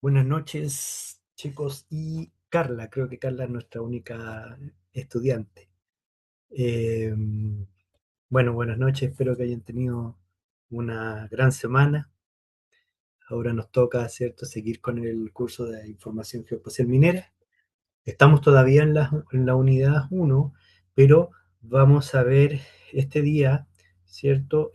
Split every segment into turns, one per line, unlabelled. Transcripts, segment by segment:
Buenas noches, chicos, y Carla, creo que Carla es nuestra única estudiante. Eh, bueno, buenas noches, espero que hayan tenido una gran semana. Ahora nos toca, ¿cierto?, seguir con el curso de Información Geoespacial Minera. Estamos todavía en la unidad uno, pero vamos a ver este día, ¿cierto?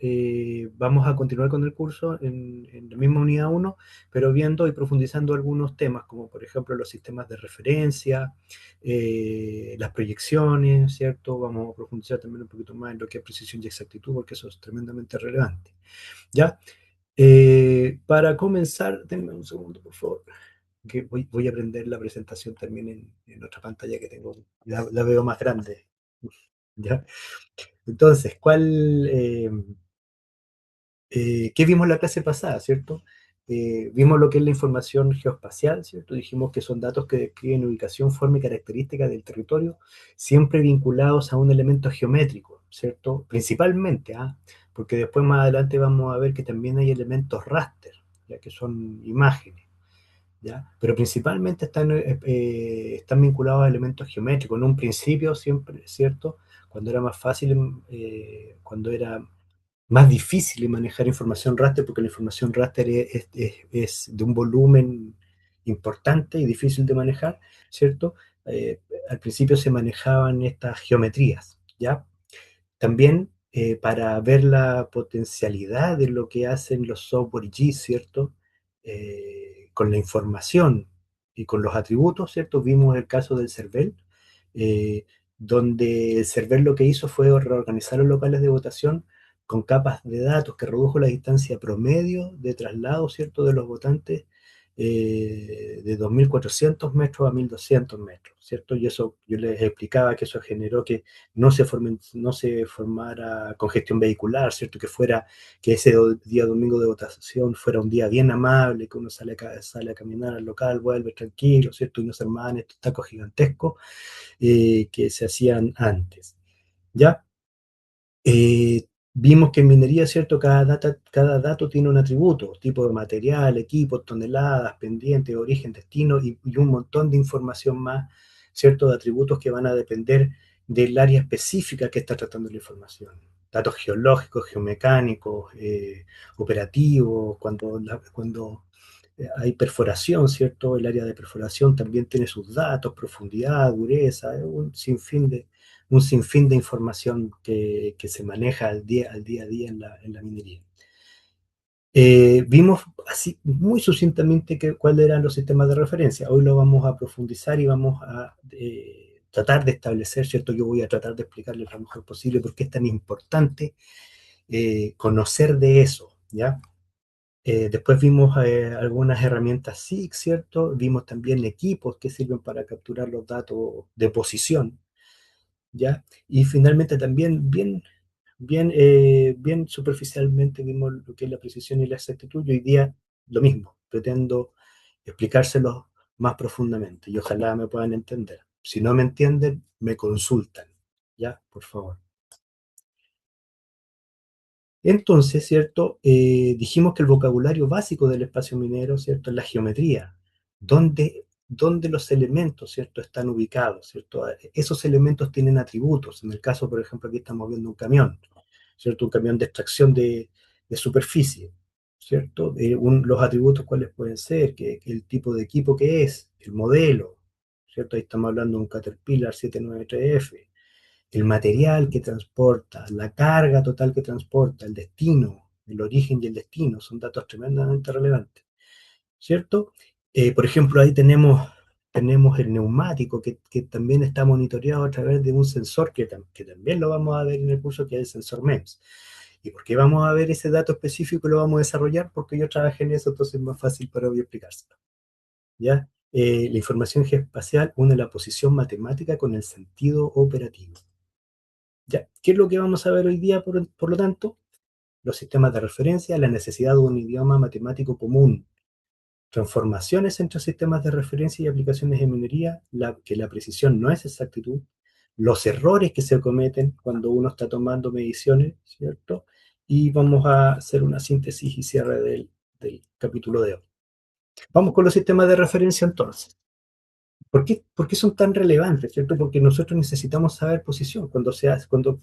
Vamos a continuar con el curso en la misma unidad uno, pero viendo y profundizando algunos temas, como por ejemplo los sistemas de referencia, las proyecciones, ¿cierto? Vamos a profundizar también un poquito más en lo que es precisión y exactitud, porque eso es tremendamente relevante. ¿Ya? Para comenzar, denme un segundo, por favor, que voy a prender la presentación también en otra pantalla que tengo, la veo más grande. ¿Ya? Entonces, ¿qué vimos la clase pasada, cierto? Vimos lo que es la información geoespacial, ¿cierto? Dijimos que son datos que describen ubicación, forma y características del territorio, siempre vinculados a un elemento geométrico, ¿cierto? Principalmente, ¿ah? Porque después más adelante vamos a ver que también hay elementos raster, ya que son imágenes. ¿Ya? Pero principalmente están vinculados a elementos geométricos. En un principio, siempre, ¿cierto? Cuando era más fácil, cuando era más difícil manejar información raster, porque la información raster es de un volumen importante y difícil de manejar, ¿cierto? Al principio se manejaban estas geometrías, ¿ya? También para ver la potencialidad de lo que hacen los software G, ¿cierto? Con la información y con los atributos, ¿cierto? Vimos el caso del CERVEL, eh, donde el CERVEL lo que hizo fue reorganizar los locales de votación con capas de datos que redujo la distancia promedio de traslado, ¿cierto?, de los votantes de 2.400 metros a 1.200 metros, ¿cierto? Y eso yo les explicaba que eso generó que no se formara congestión vehicular, ¿cierto? Que ese día domingo de votación fuera un día bien amable, que uno sale a caminar al local, vuelve tranquilo, ¿cierto? Y no se armaban estos tacos gigantescos que se hacían antes, ¿ya? Vimos que en minería, ¿cierto? Cada dato tiene un atributo, tipo de material, equipo, toneladas, pendiente, origen, destino y un montón de información más, ¿cierto? De atributos que van a depender del área específica que está tratando la información. Datos geológicos, geomecánicos, operativos, cuando hay perforación, ¿cierto? El área de perforación también tiene sus datos, profundidad, dureza, un sinfín de información que se maneja al día a día en la minería. Vimos así muy sucintamente cuáles eran los sistemas de referencia. Hoy lo vamos a profundizar y vamos a tratar de establecer, ¿cierto? Yo voy a tratar de explicarles lo mejor posible por qué es tan importante conocer de eso, ¿ya? Después vimos algunas herramientas SIG, ¿cierto? Vimos también equipos que sirven para capturar los datos de posición, ¿ya? Y finalmente también bien superficialmente vimos lo que es la precisión y la exactitud. Y hoy día lo mismo, pretendo explicárselos más profundamente y ojalá me puedan entender. Si no me entienden, me consultan, ¿ya? Por favor. Entonces, ¿cierto? Dijimos que el vocabulario básico del espacio minero, ¿cierto? Es la geometría, donde los elementos, ¿cierto? Están ubicados, ¿cierto? Esos elementos tienen atributos. En el caso, por ejemplo, aquí estamos viendo un camión, ¿cierto? Un camión de extracción de superficie, ¿cierto? Los atributos cuáles pueden ser, que el tipo de equipo que es, el modelo, ¿cierto? Ahí estamos hablando de un Caterpillar 793F, el material que transporta, la carga total que transporta, el destino, el origen y el destino, son datos tremendamente relevantes, ¿cierto? Por ejemplo, ahí tenemos el neumático que también está monitoreado a través de un sensor que también lo vamos a ver en el curso, que es el sensor MEMS. ¿Y por qué vamos a ver ese dato específico y lo vamos a desarrollar? Porque yo trabajé en eso, entonces es más fácil para mí explicárselo, ¿ya? La información geoespacial une la posición matemática con el sentido operativo. ¿Ya? ¿Qué es lo que vamos a ver hoy día, por lo tanto? Los sistemas de referencia, la necesidad de un idioma matemático común, transformaciones entre sistemas de referencia y aplicaciones de minería, que la precisión no es exactitud, los errores que se cometen cuando uno está tomando mediciones, ¿cierto? Y vamos a hacer una síntesis y cierre del capítulo de hoy. Vamos con los sistemas de referencia entonces. Por qué son tan relevantes, ¿cierto? Porque nosotros necesitamos saber posición cuando se hace, cuando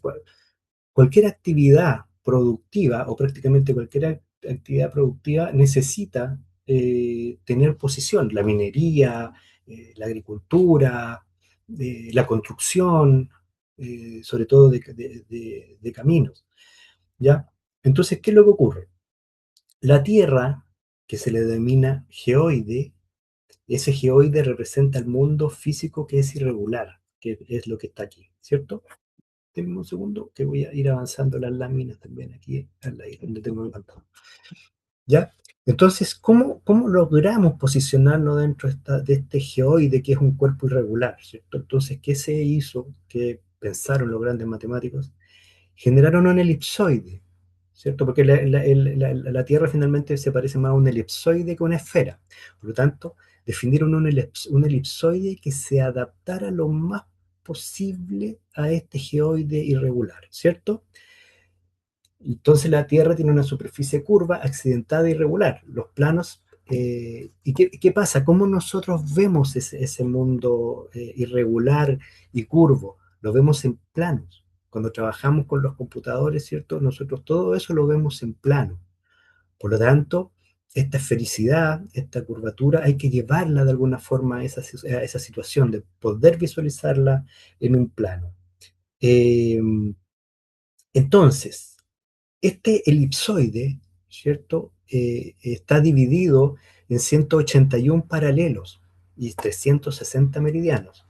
cualquier actividad productiva o prácticamente cualquier actividad productiva necesita tener posición. La minería, la agricultura, la construcción, sobre todo de caminos, ¿ya? Entonces, ¿qué es lo que ocurre? La Tierra, que se le denomina geoide, ese geoide representa el mundo físico que es irregular, que es lo que está aquí, ¿cierto? Denme un segundo que voy a ir avanzando las láminas también aquí al aire, donde tengo el pantalla. ¿Ya? Entonces, ¿cómo logramos posicionarnos dentro de este geoide que es un cuerpo irregular, ¿cierto? Entonces, ¿qué se hizo? ¿Qué pensaron los grandes matemáticos? Generaron un elipsoide, ¿cierto? Porque la Tierra finalmente se parece más a un elipsoide que a una esfera. Por lo tanto, definieron un elipsoide que se adaptara lo más posible a este geoide irregular, ¿cierto? Entonces la Tierra tiene una superficie curva, accidentada e irregular. Los planos, ¿y qué pasa? ¿Cómo nosotros vemos ese mundo irregular y curvo? Lo vemos en planos. Cuando trabajamos con los computadores, ¿cierto? Nosotros todo eso lo vemos en plano. Por lo tanto, esta esfericidad, esta curvatura, hay que llevarla de alguna forma a esa situación de poder visualizarla en un plano. Eh, entonces, este elipsoide, ¿cierto? Está dividido en 181 paralelos y 360 meridianos.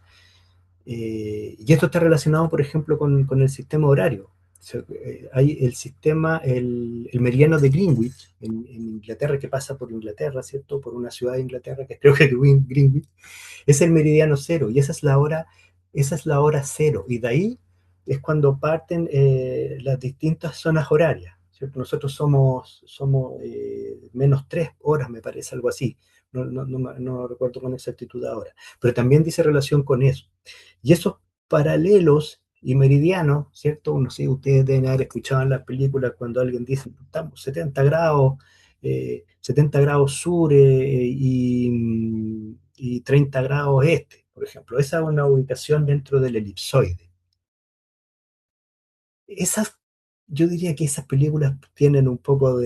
Y esto está relacionado, por ejemplo, con el sistema horario. O sea, hay el sistema, el meridiano de Greenwich en Inglaterra, que pasa por Inglaterra, ¿cierto? Por una ciudad de Inglaterra, que creo que es Greenwich, es el meridiano cero y esa es la hora cero. Y de ahí es cuando parten las distintas zonas horarias, ¿cierto? Nosotros somos -3 horas, me parece, algo así. No recuerdo con exactitud ahora, pero también dice relación con eso. Y esos paralelos y meridianos, ¿cierto? No sé, ustedes deben haber escuchado en las películas cuando alguien dice, estamos 70 grados, 70 grados sur y 30 grados este, por ejemplo. Esa es una ubicación dentro del elipsoide. Esas, yo diría que esas películas tienen un poco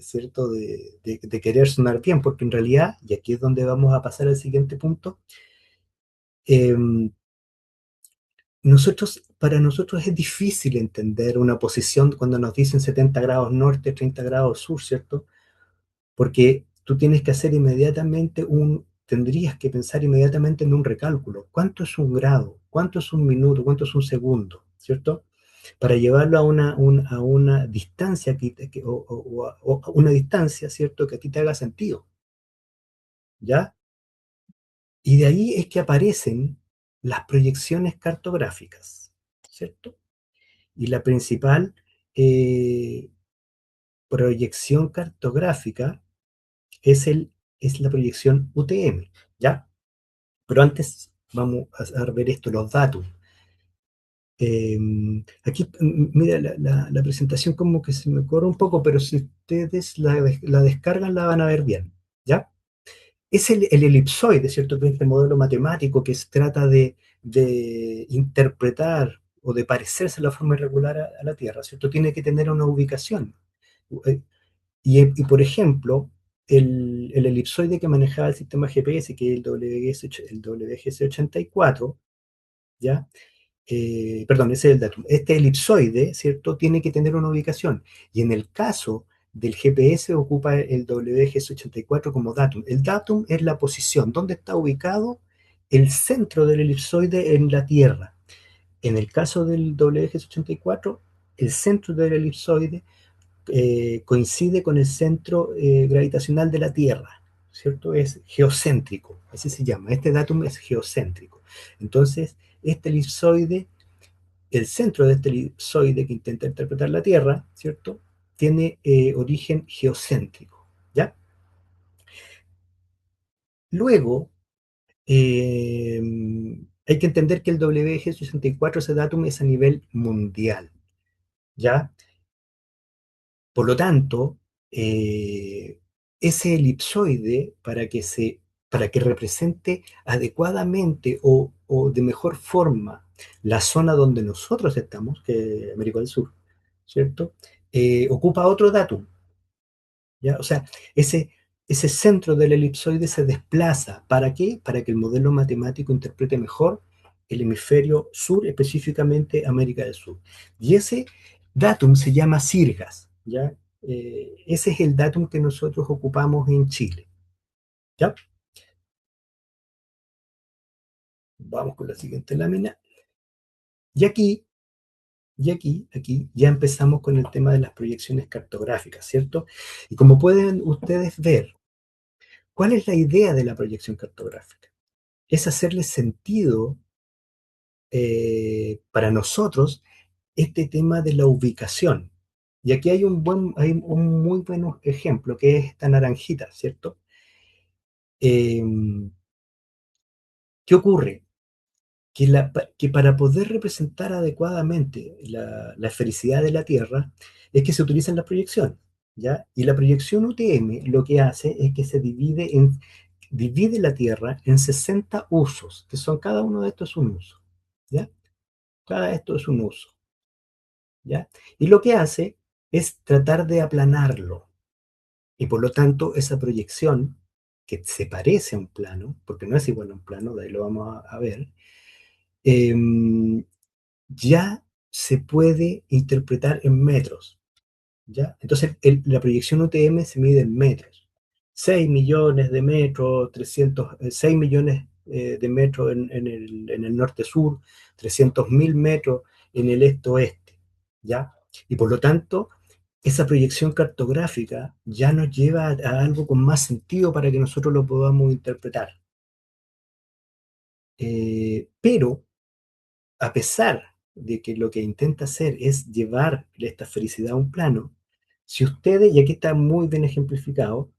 ¿cierto? De querer sonar bien, porque en realidad, y aquí es donde vamos a pasar al siguiente punto, eh, para nosotros es difícil entender una posición cuando nos dicen 70 grados norte, 30 grados sur, ¿cierto? Porque tú tienes que hacer inmediatamente tendrías que pensar inmediatamente en un recálculo. ¿Cuánto es un grado? ¿Cuánto es un minuto? ¿Cuánto es un segundo? ¿Cierto? Para llevarlo a una distancia o una distancia, ¿cierto? Que a ti te haga sentido, ¿ya? Y de ahí es que aparecen las proyecciones cartográficas, ¿cierto? Y la principal eh, proyección cartográfica es, es la proyección UTM, ¿ya? Pero antes vamos a ver esto, los datos. Eh, aquí, mira, la presentación como que se me corre un poco, pero si ustedes la descargan la van a ver bien, ¿ya? Es el elipsoide, ¿cierto? Que es este modelo matemático que se trata de interpretar o de parecerse a la forma irregular a la Tierra, ¿cierto? Tiene que tener una ubicación. Eh, y, por ejemplo, el elipsoide que manejaba el sistema GPS, que es el WGS84, ¿ya? Perdón, ese es el datum. Este elipsoide, ¿cierto? Tiene que tener una ubicación. Y en el caso del GPS ocupa el WGS84 como datum. El datum es la posición, dónde está ubicado el centro del elipsoide en la Tierra. En el caso del WGS84, el centro del elipsoide coincide con el centro gravitacional de la Tierra, ¿cierto? Es geocéntrico, así se llama. Este datum es geocéntrico. Entonces, este elipsoide, el centro de este elipsoide que intenta interpretar la Tierra, ¿cierto? Tiene origen geocéntrico, ¿ya? Luego, eh, hay que entender que el WG64, ese datum, es a nivel mundial, ¿ya? Por lo tanto, ese elipsoide para que represente adecuadamente o de mejor forma la zona donde nosotros estamos, que es América del Sur, ¿cierto? Ocupa otro datum, ¿ya? O sea, ese, ese centro del elipsoide se desplaza. ¿Para qué? Para que el modelo matemático interprete mejor el hemisferio sur, específicamente América del Sur. Y ese datum se llama Sirgas, ¿ya? Ese es el datum que nosotros ocupamos en Chile, ¿ya? Vamos con la siguiente lámina. Y aquí ya empezamos con el tema de las proyecciones cartográficas, ¿cierto? Y como pueden ustedes ver, ¿cuál es la idea de la proyección cartográfica? Es hacerle sentido para nosotros este tema de la ubicación. Y aquí hay un muy buen ejemplo, que es esta naranjita, ¿cierto? Eh, ¿Qué ocurre? Que para poder representar adecuadamente la esfericidad de la Tierra es que se utilizan las proyecciones, ¿ya? Y la proyección UTM lo que hace es que divide la Tierra en 60 usos, que son cada uno de estos un uso, ¿ya? Cada esto es un uso, ¿ya? Y lo que hace es tratar de aplanarlo. Y por lo tanto, esa proyección, que se parece a un plano, porque no es igual a un plano, de ahí lo vamos a ver, em, ya se puede interpretar en metros, ¿ya? Entonces, la proyección UTM se mide en metros. 6 millones de metros, 6 millones de metros en el norte-sur, 300.000 metros en el este-oeste, ¿ya? Y por lo tanto, esa proyección cartográfica ya nos lleva a algo con más sentido para que nosotros lo podamos interpretar. Pero a pesar de que lo que intenta hacer es llevar esta felicidad a un plano, si ustedes, y aquí está muy bien ejemplificado,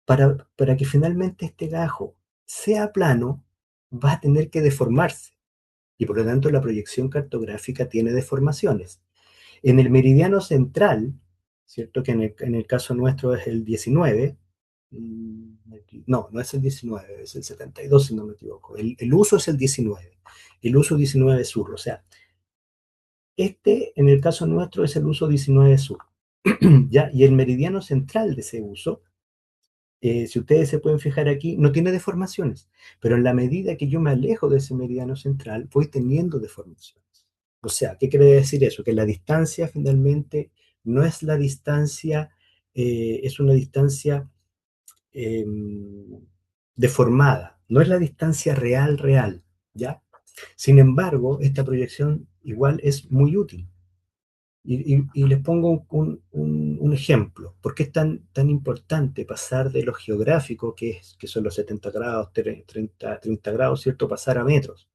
para que finalmente este gajo sea plano, va a tener que deformarse. Y por lo tanto la proyección cartográfica tiene deformaciones. En el meridiano central, ¿cierto? Que en el caso nuestro es el 19, no, no es el 19, es el 72 si no me equivoco. El uso es el 19, el uso 19 sur, o sea, este, en el caso nuestro, es el uso 19 sur, ¿ya? Y el meridiano central de ese uso, si ustedes se pueden fijar aquí, no tiene deformaciones, pero en la medida que yo me alejo de ese meridiano central, voy teniendo deformaciones. O sea, ¿qué quiere decir eso? Que la distancia finalmente no es la distancia, es una distancia eh, deformada, no es la distancia real, real, ¿ya? Sin embargo, esta proyección igual es muy útil. Y les pongo un ejemplo. ¿Por qué es tan importante pasar de lo geográfico, que son los 70 grados, 30 grados, ¿cierto? Pasar a metros.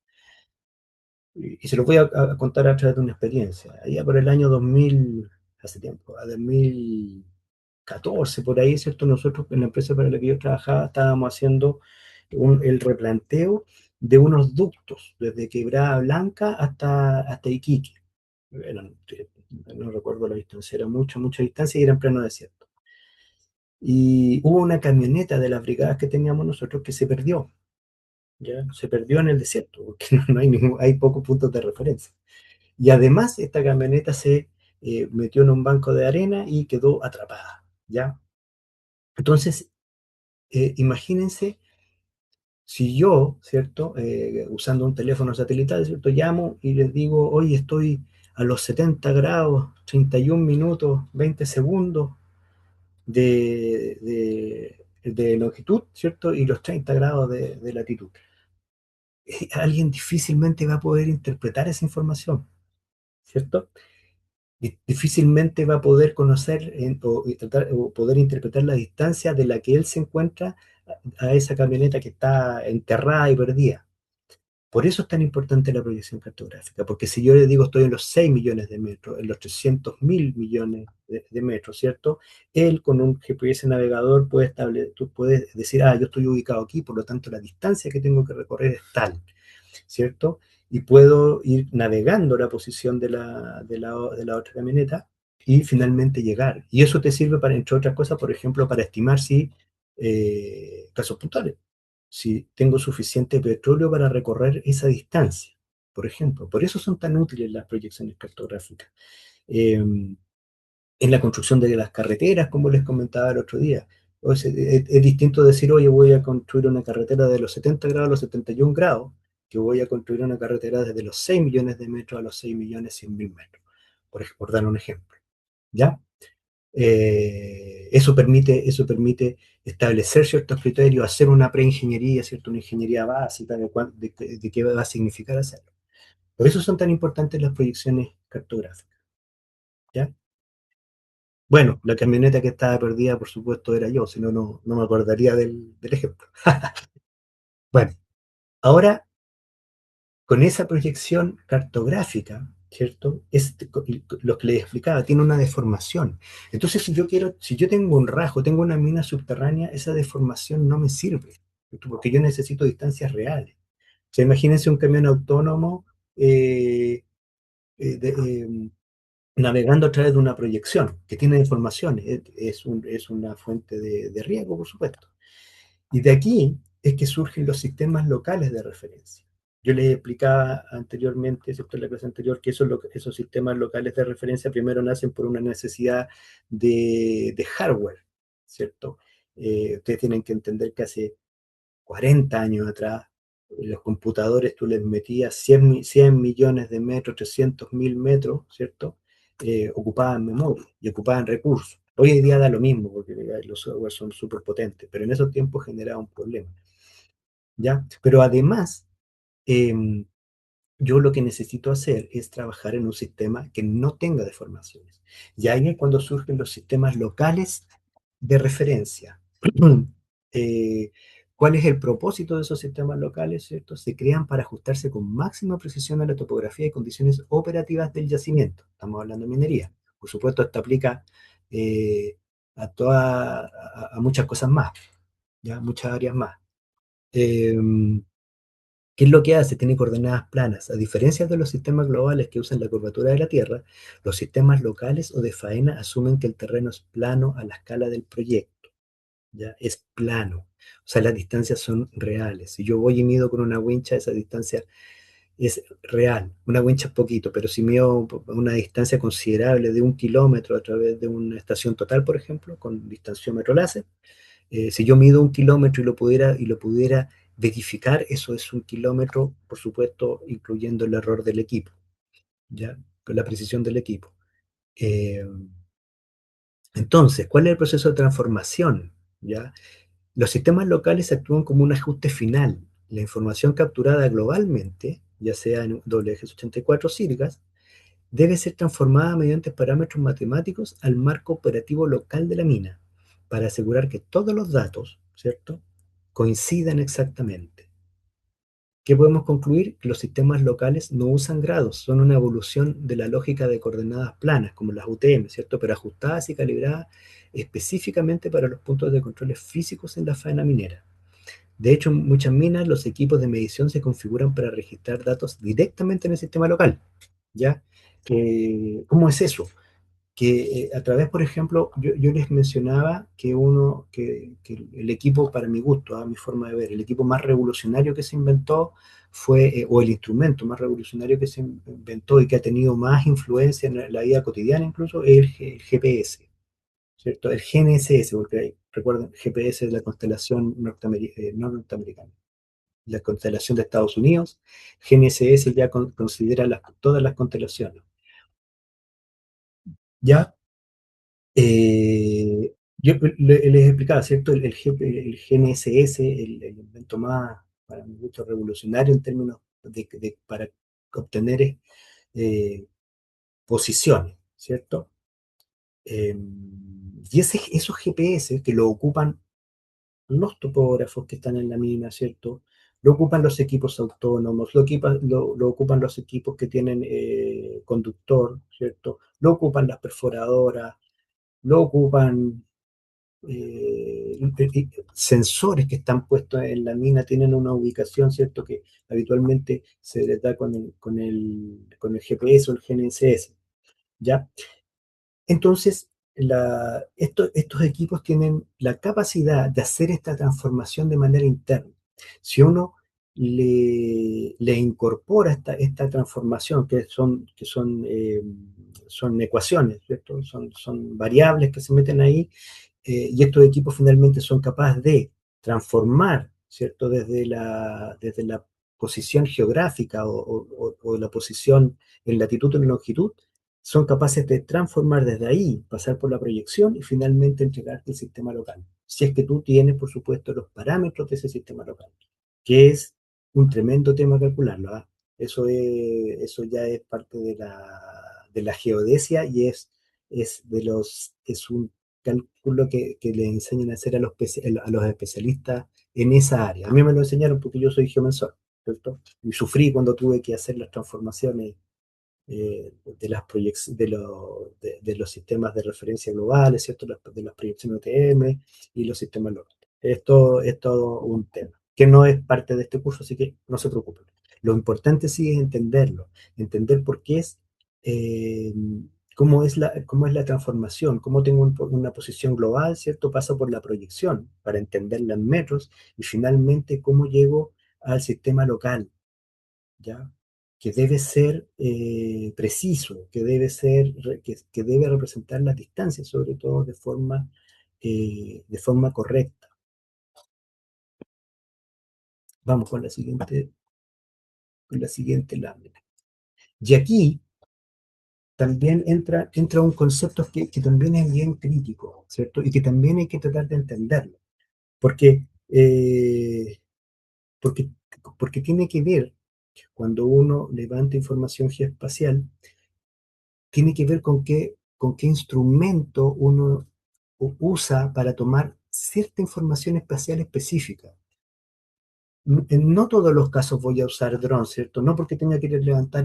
Y se los voy a contar a través de una experiencia. Allá por el año 2000, hace tiempo, a 2014, por ahí, ¿cierto? Nosotros en la empresa para la que yo trabajaba estábamos haciendo el replanteo de unos ductos, desde Quebrada Blanca hasta Iquique. Eran, no recuerdo la distancia, era mucha distancia y era en pleno desierto. Y hubo una camioneta de las brigadas que teníamos nosotros que se perdió, ¿ya? Se perdió en el desierto, porque no hay, hay pocos puntos de referencia. Y además esta camioneta se metió en un banco de arena y quedó atrapada, ¿ya? Entonces, imagínense si yo, ¿cierto? Usando un teléfono satelital, ¿cierto? Llamo y les digo, oye, estoy a los 70 grados, 31 minutos, 20 segundos de longitud, ¿cierto? Y los 30 grados de latitud. Alguien difícilmente va a poder interpretar esa información, ¿cierto? Difícilmente va a poder conocer o poder interpretar la distancia de la que él se encuentra a esa camioneta que está enterrada y perdida. Por eso es tan importante la proyección cartográfica, porque si yo le digo estoy en los 6 millones de metros, en los 300.000 millones de metros, ¿cierto? Él con un GPS navegador tú puedes decir, ah, yo estoy ubicado aquí, por lo tanto la distancia que tengo que recorrer es tal, ¿cierto? Y puedo ir navegando la posición de la otra camioneta y finalmente llegar. Y eso te sirve para, entre otras cosas, por ejemplo, para estimar si, casos puntuales, si tengo suficiente petróleo para recorrer esa distancia, por ejemplo. Por eso son tan útiles las proyecciones cartográficas. Eh, en la construcción de las carreteras, como les comentaba el otro día. O sea, es distinto decir, oye, voy a construir una carretera de los 70 grados a los 71 grados, que voy a construir una carretera desde los 6 millones de metros a los 6 millones 100 mil metros, por dar un ejemplo. ¿Ya? Eso permite establecer ciertos criterios, hacer una preingeniería, ¿cierto? Una ingeniería básica de qué va a significar hacerlo. Por eso son tan importantes las proyecciones cartográficas. ¿Ya? Bueno, la camioneta que estaba perdida, por supuesto, era yo, si no, no me acordaría del ejemplo. Bueno, ahora con esa proyección cartográfica, ¿cierto? Lo que les explicaba, tiene una deformación. Entonces, si yo tengo un rajo, tengo una mina subterránea, esa deformación no me sirve, ¿cierto? Porque yo necesito distancias reales. O sea, imagínense un camión autónomo eh, eh, de, eh, navegando a través de una proyección que tiene deformaciones. Es una fuente de riesgo, por supuesto. Y de aquí es que surgen los sistemas locales de referencia. Yo les explicaba anteriormente, ¿cierto? En la clase anterior, que esos sistemas locales de referencia primero nacen por una necesidad de hardware, ¿cierto? Ustedes tienen que entender que hace 40 años atrás, los computadores tú les metías 100 millones de metros, 300.000 metros, ¿cierto? Ocupaban memoria y ocupaban recursos. Hoy en día da lo mismo porque los software son súper potentes, pero en esos tiempos generaba un problema, ¿ya? Pero además, eh, yo lo que necesito hacer es trabajar en un sistema que no tenga deformaciones. Y ahí es cuando surgen los sistemas locales de referencia. Eh, ¿Cuál es el propósito de esos sistemas locales? ¿Cierto? Se crean para ajustarse con máxima precisión a la topografía y condiciones operativas del yacimiento. Estamos hablando de minería. Por supuesto, esto aplica eh, a muchas cosas más, ¿ya? Muchas áreas más. Eh, ¿Qué es lo que hace? Tiene coordenadas planas. A diferencia de los sistemas globales que usan la curvatura de la Tierra, los sistemas locales o de faena asumen que el terreno es plano a la escala del proyecto. ¿Ya? Es plano. O sea, las distancias son reales. Si yo voy y mido con una wincha, esa distancia es real. Una wincha es poquito, pero si mido una distancia considerable de 1 kilómetro a través de una estación total, por ejemplo, con distanciómetro láser, si yo mido 1 kilómetro y lo pudiera verificar, eso es 1 kilómetro, por supuesto, incluyendo el error del equipo, ¿ya? Con la precisión del equipo. Eh, entonces, ¿cuál es el proceso de transformación? ¿Ya? Los sistemas locales actúan como un ajuste final. La información capturada globalmente, ya sea en WGS84 SIRGAS, debe ser transformada mediante parámetros matemáticos al marco operativo local de la mina, para asegurar que todos los datos, ¿cierto?, coincidan exactamente. ¿Qué podemos concluir? Que los sistemas locales no usan grados, son una evolución de la lógica de coordenadas planas, como las UTM, ¿cierto?, pero ajustadas y calibradas específicamente para los puntos de controles físicos en la faena minera. De hecho, en muchas minas los equipos de medición se configuran para registrar datos directamente en el sistema local, ¿ya? ¿Cómo es eso? Que a través, por ejemplo, yo les mencionaba que el equipo, para mi gusto, a mi forma de ver, el equipo más revolucionario que se inventó fue, o el instrumento más revolucionario que se inventó y que ha tenido más influencia en la vida cotidiana incluso, es el GPS, ¿cierto? El GNSS, porque recuerden, GPS es la constelación no norteamericana, la constelación de Estados Unidos. GNSS ya considera todas las constelaciones. ¿Ya? Les explicaba, ¿cierto? El GNSS, el invento más, para mi gusto, revolucionario en términos para obtener eh, posiciones, ¿cierto? Eh, y esos GPS que lo ocupan los topógrafos que están en la mina, ¿cierto? Lo ocupan los equipos autónomos, lo ocupan los equipos que tienen conductor, ¿cierto? Lo ocupan las perforadoras, lo ocupan sensores que están puestos en la mina, tienen una ubicación, ¿cierto? Que habitualmente se les da con el GPS o el GNSS, ¿ya? Entonces, estos equipos tienen la capacidad de hacer esta transformación de manera interna. Si uno le incorpora esta transformación, son ecuaciones, ¿cierto? Son variables que se meten ahí, y estos equipos finalmente son capaces de transformar, ¿cierto? Desde la posición geográfica o la posición en latitud o en longitud, son capaces de transformar desde ahí, pasar por la proyección y finalmente entregarte el sistema local. Si es que tú tienes, por supuesto, los parámetros de ese sistema local, que es un tremendo tema calcularlo, ¿ah? Eso ya es parte de la geodesia y es un cálculo que le enseñan a hacer a los especialistas en esa área. A mí me lo enseñaron porque yo soy geomensor, ¿cierto? Y sufrí cuando tuve que hacer las transformaciones de los sistemas de referencia globales, ¿cierto? De las proyecciones OTM y los sistemas locales. Esto es todo un tema que no es parte de este curso, así que no se preocupen. Lo importante sí es entenderlo, entender por qué eh, cómo es la transformación, cómo tengo una posición global, ¿cierto? Pasa por la proyección para entenderla en metros y finalmente cómo llego al sistema local, ¿ya? Que debe ser preciso, que debe representar las distancias, sobre todo de forma correcta. Vamos con la siguiente lámina. Y aquí también entra un concepto que también es bien crítico, ¿cierto? Y que también hay que tratar de entenderlo, porque, eh, porque, porque tiene que ver, cuando uno levanta información geoespacial, tiene que ver con qué instrumento uno usa para tomar cierta información espacial específica. En no todos los casos voy a usar dron, ¿cierto? No porque tenga que levantar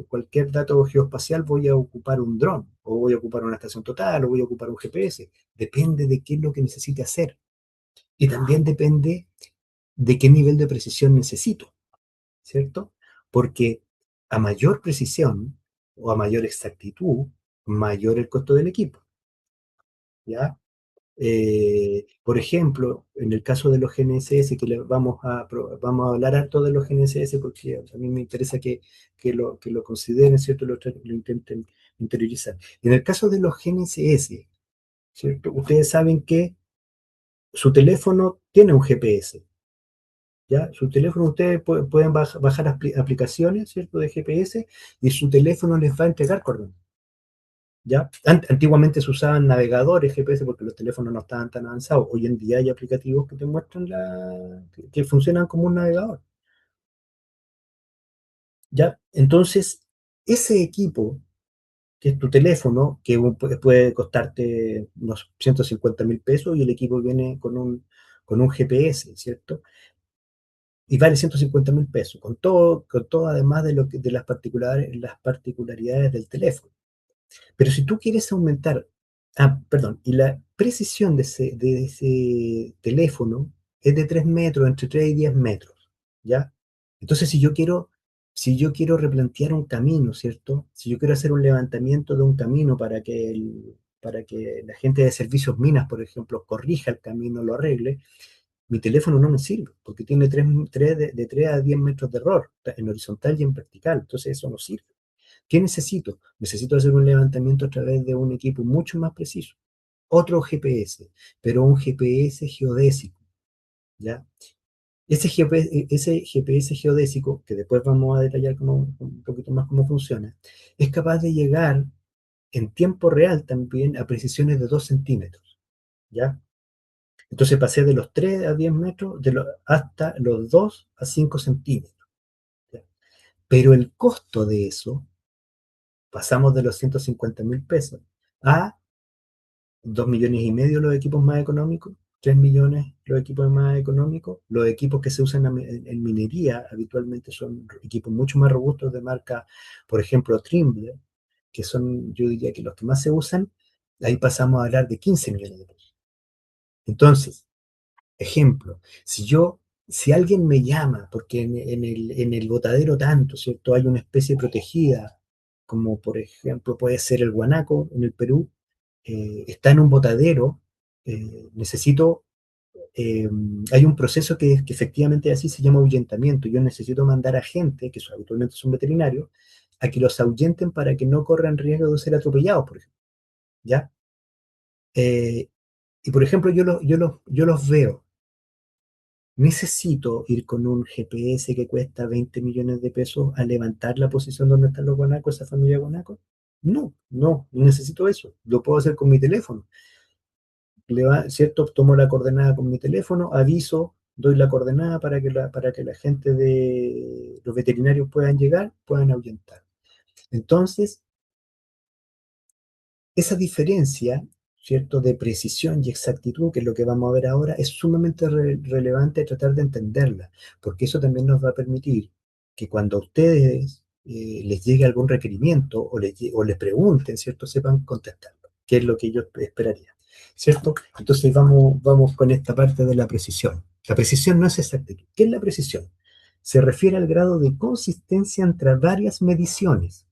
cualquier dato geoespacial voy a ocupar un dron, o voy a ocupar una estación total, o voy a ocupar un GPS. Depende de qué es lo que necesite hacer. Y también depende de qué nivel de precisión necesito, ¿cierto? Porque a mayor precisión o a mayor exactitud, mayor el costo del equipo, ¿ya? Por ejemplo, en el caso de los GNSS, que vamos a hablar harto de los GNSS porque a mí me interesa que lo consideren, ¿cierto? Lo intenten interiorizar. En el caso de los GNSS, ¿cierto? Ustedes saben que su teléfono tiene un GPS, ¿ya? Su teléfono, ustedes pueden bajar aplicaciones, ¿cierto? De GPS y su teléfono les va a entregar coordenadas. ¿Ya? Antiguamente se usaban navegadores GPS porque los teléfonos no estaban tan avanzados. Hoy en día hay aplicativos que te muestran que funcionan como un navegador. ¿Ya? Entonces, ese equipo, que es tu teléfono, que puede costarte unos 150.000 pesos y el equipo viene con un GPS, ¿cierto? Y vale 150.000 pesos, con todo además de las particularidades del teléfono. Pero si tú quieres aumentar, perdón, y la precisión de ese teléfono es de 3 metros, entre 3 y 10 metros, ¿ya? Entonces, si yo quiero replantear un camino, ¿cierto? Si yo quiero hacer un levantamiento de un camino para que la gente de servicios minas, por ejemplo, corrija el camino, lo arregle, mi teléfono no me sirve, porque tiene 3 a 10 metros de error, en horizontal y en vertical, entonces eso no sirve. ¿Qué necesito? Necesito hacer un levantamiento a través de un equipo mucho más preciso. Otro GPS, pero un GPS geodésico, ¿ya? Ese GPS geodésico, que después vamos a detallar un poquito más cómo funciona, es capaz de llegar en tiempo real también a precisiones de 2 centímetros, ¿ya? Entonces pasé de los 3 a 10 metros hasta los 2 a 5 centímetros, ¿ya? Pero el costo de eso, pasamos de los 150.000 pesos a 2,5 millones los equipos más económicos, 3 millones los equipos más económicos. Los equipos que se usan en minería habitualmente son equipos mucho más robustos de marca, por ejemplo, Trimble, que son, yo diría que los que más se usan. Ahí pasamos a hablar de 15 millones de pesos. Entonces, ejemplo, si alguien me llama, porque en el botadero tanto, ¿cierto? Hay una especie protegida, como por ejemplo puede ser el guanaco en el Perú, está en un botadero, necesito, eh, hay un proceso que efectivamente así se llama ahuyentamiento. Yo necesito mandar a gente, que habitualmente son veterinarios, a que los ahuyenten para que no corran riesgo de ser atropellados, por ejemplo. ¿Ya? Eh, y por ejemplo, yo los veo. ¿Necesito ir con un GPS que cuesta 20 millones de pesos a levantar la posición donde están los guanacos, esa familia de guanacos? No necesito eso. Lo puedo hacer con mi teléfono. ¿Cierto? Tomo la coordenada con mi teléfono, aviso, doy la coordenada para que la gente de los veterinarios puedan llegar, puedan ahuyentar. Entonces, esa diferencia, ¿cierto?, de precisión y exactitud, que es lo que vamos a ver ahora, es sumamente relevante tratar de entenderla, porque eso también nos va a permitir que cuando a ustedes les llegue algún requerimiento o les pregunten, ¿cierto?, sepan contestarlo, que es lo que yo esperaría, ¿cierto? Entonces vamos con esta parte de la precisión. La precisión no es exactitud. ¿Qué es la precisión? Se refiere al grado de consistencia entre varias mediciones,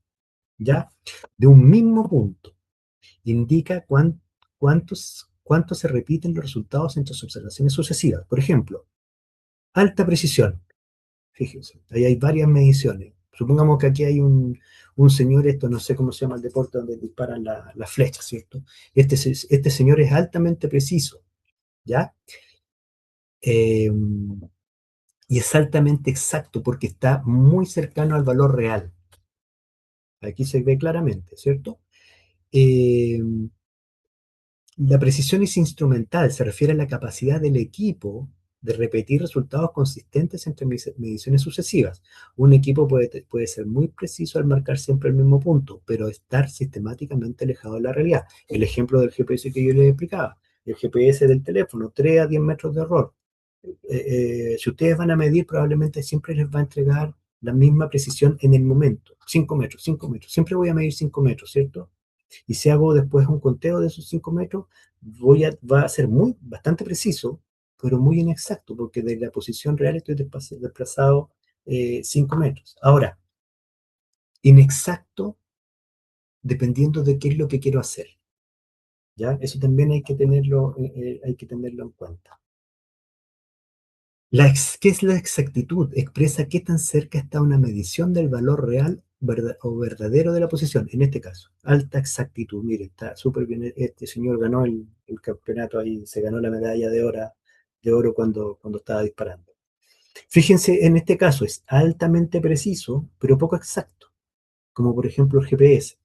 ¿ya? De un mismo punto indica cuánto se repiten los resultados entre sus observaciones sucesivas. Por ejemplo, alta precisión. Fíjense, ahí hay varias mediciones. Supongamos que aquí hay un señor, esto no sé cómo se llama el deporte donde disparan la flecha, ¿cierto? Este señor es altamente preciso, ¿ya? Eh, y es altamente exacto porque está muy cercano al valor real. Aquí se ve claramente, ¿cierto? Eh, La precisión es instrumental, se refiere a la capacidad del equipo de repetir resultados consistentes entre mediciones sucesivas. Un equipo puede ser muy preciso al marcar siempre el mismo punto, pero estar sistemáticamente alejado de la realidad. El ejemplo del GPS que yo les explicaba, el GPS del teléfono, 3 a 10 metros de error. Si ustedes van a medir, probablemente siempre les va a entregar la misma precisión en el momento. 5 metros, 5 metros. Siempre voy a medir 5 metros, ¿cierto? Y si hago después un conteo de esos 5 metros, va a ser bastante preciso, pero muy inexacto, porque de la posición real estoy desplazado 5 metros. Ahora, inexacto dependiendo de qué es lo que quiero hacer. ¿Ya? Eso también hay que tenerlo en cuenta. ¿Qué es la exactitud? Expresa qué tan cerca está una medición del valor real o verdadero de la posición, en este caso. Alta exactitud. Mire, está súper bien. Este señor ganó el campeonato ahí, se ganó la medalla de oro cuando estaba disparando. Fíjense, en este caso es altamente preciso, pero poco exacto, como por ejemplo el GPS,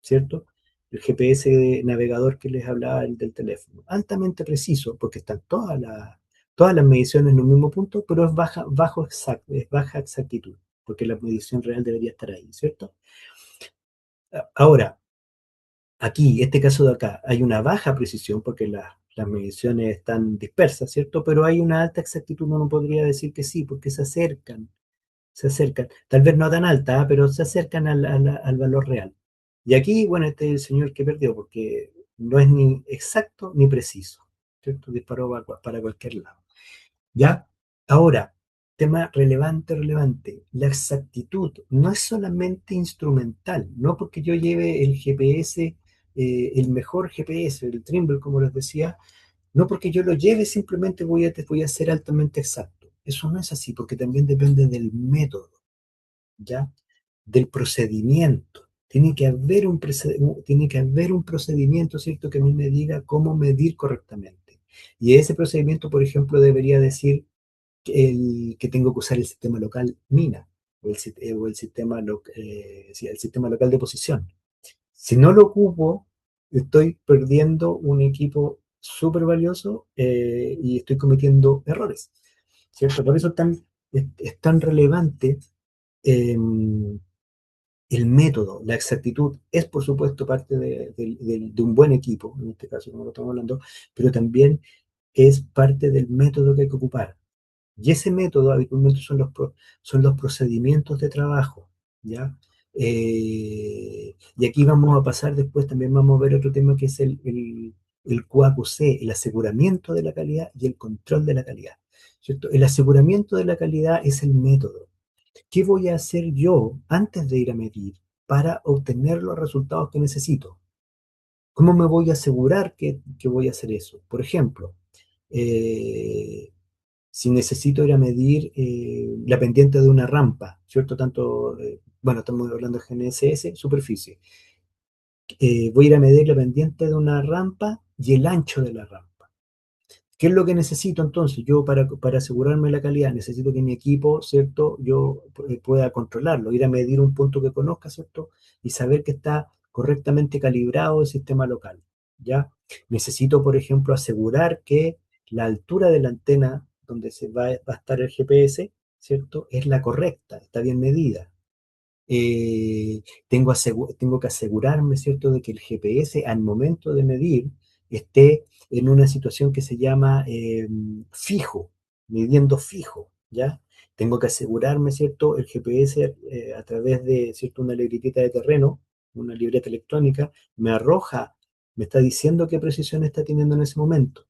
¿cierto? El GPS de navegador que les hablaba del teléfono. Altamente preciso, porque están todas las mediciones en un mismo punto, pero es baja exactitud, porque la medición real debería estar ahí, ¿cierto? Ahora, aquí, este caso de acá, hay una baja precisión porque las mediciones están dispersas, ¿cierto? Pero hay una alta exactitud, uno podría decir que sí, porque se acercan, tal vez no tan alta, pero se acercan al valor real. Y aquí, bueno, este es el señor que perdió, porque no es ni exacto ni preciso, ¿cierto? Disparó para cualquier lado. ¿Ya? Ahora, tema relevante, la exactitud no es solamente instrumental, no porque yo lleve el GPS, el mejor GPS, el Trimble, como les decía, no porque yo lo lleve simplemente voy a ser altamente exacto. Eso no es así, porque también depende del método. ¿Ya? Del procedimiento. Tiene que haber un procedimiento, ¿cierto?, que a mí me diga cómo medir correctamente. Y ese procedimiento, por ejemplo, debería decir que tengo que usar el sistema local MINA o sí, el sistema local de posición. Si no lo ocupo, estoy perdiendo un equipo súper valioso y estoy cometiendo errores, ¿cierto? Por eso es tan relevante eh, el método, la exactitud, es por supuesto parte de un buen equipo, en este caso, como lo estamos hablando, pero también es parte del método que hay que ocupar. Y ese método habitualmente son los procedimientos de trabajo, ¿ya? Y aquí vamos a pasar después, también vamos a ver otro tema que es el QAQC, el aseguramiento de la calidad y el control de la calidad, ¿cierto? El aseguramiento de la calidad es el método. ¿Qué voy a hacer yo antes de ir a medir para obtener los resultados que necesito? ¿Cómo me voy a asegurar que voy a hacer eso? Por ejemplo, eh, si necesito ir a medir la pendiente de una rampa, ¿cierto? Tanto, bueno, estamos hablando de GNSS, superficie. Voy a ir a medir la pendiente de una rampa y el ancho de la rampa. ¿Qué es lo que necesito entonces? Yo para asegurarme la calidad necesito que mi equipo, ¿cierto? Yo pueda controlarlo, ir a medir un punto que conozca, ¿cierto? Y saber que está correctamente calibrado el sistema local, ¿ya? Necesito, por ejemplo, asegurar que la altura de la antena donde va a estar el GPS, ¿cierto? Es la correcta, está bien medida. Tengo que asegurarme, ¿cierto?, de que el GPS al momento de medir esté en una situación que se llama fijo, midiendo fijo, ¿ya? Tengo que asegurarme, ¿cierto?, el GPS a través de, ¿cierto?, una libretita de terreno, una libreta electrónica, me arroja, me está diciendo qué precisión está teniendo en ese momento.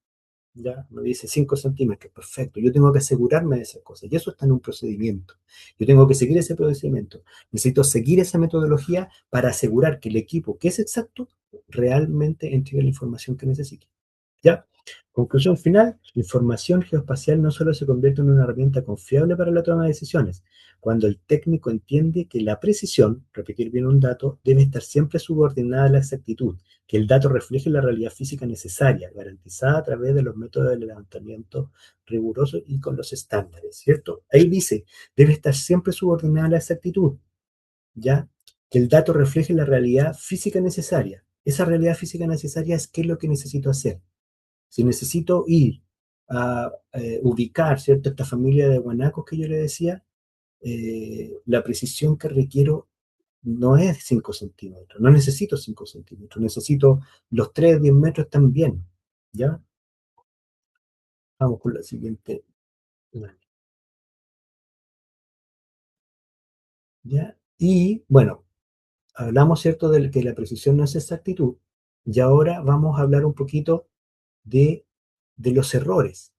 Ya, me dice 5 centímetros, perfecto. Yo tengo que asegurarme de esas cosas y eso está en un procedimiento. Yo tengo que seguir ese procedimiento. Necesito seguir esa metodología para asegurar que el equipo, que es exacto, realmente entregue la información que necesito. ¿Ya? Conclusión final, la información geoespacial no solo se convierte en una herramienta confiable para la toma de decisiones, cuando el técnico entiende que la precisión, repetir bien un dato, debe estar siempre subordinada a la exactitud, que el dato refleje la realidad física necesaria, garantizada a través de los métodos de levantamiento rigurosos y con los estándares, ¿cierto? Ahí dice, debe estar siempre subordinada a la exactitud, ¿ya? Que el dato refleje la realidad física necesaria. Esa realidad física necesaria es qué es lo que necesito hacer. Si necesito ir a ubicar, ¿cierto?, esta familia de guanacos que yo le decía, la precisión que requiero no es 5 centímetros, no necesito 5 centímetros, necesito los 3 10 metros también, ¿ya? Vamos con la siguiente. ¿Ya? Y bueno, hablamos, ¿cierto?, de que la precisión no es exactitud, y ahora vamos a hablar un poquito de, de los errores,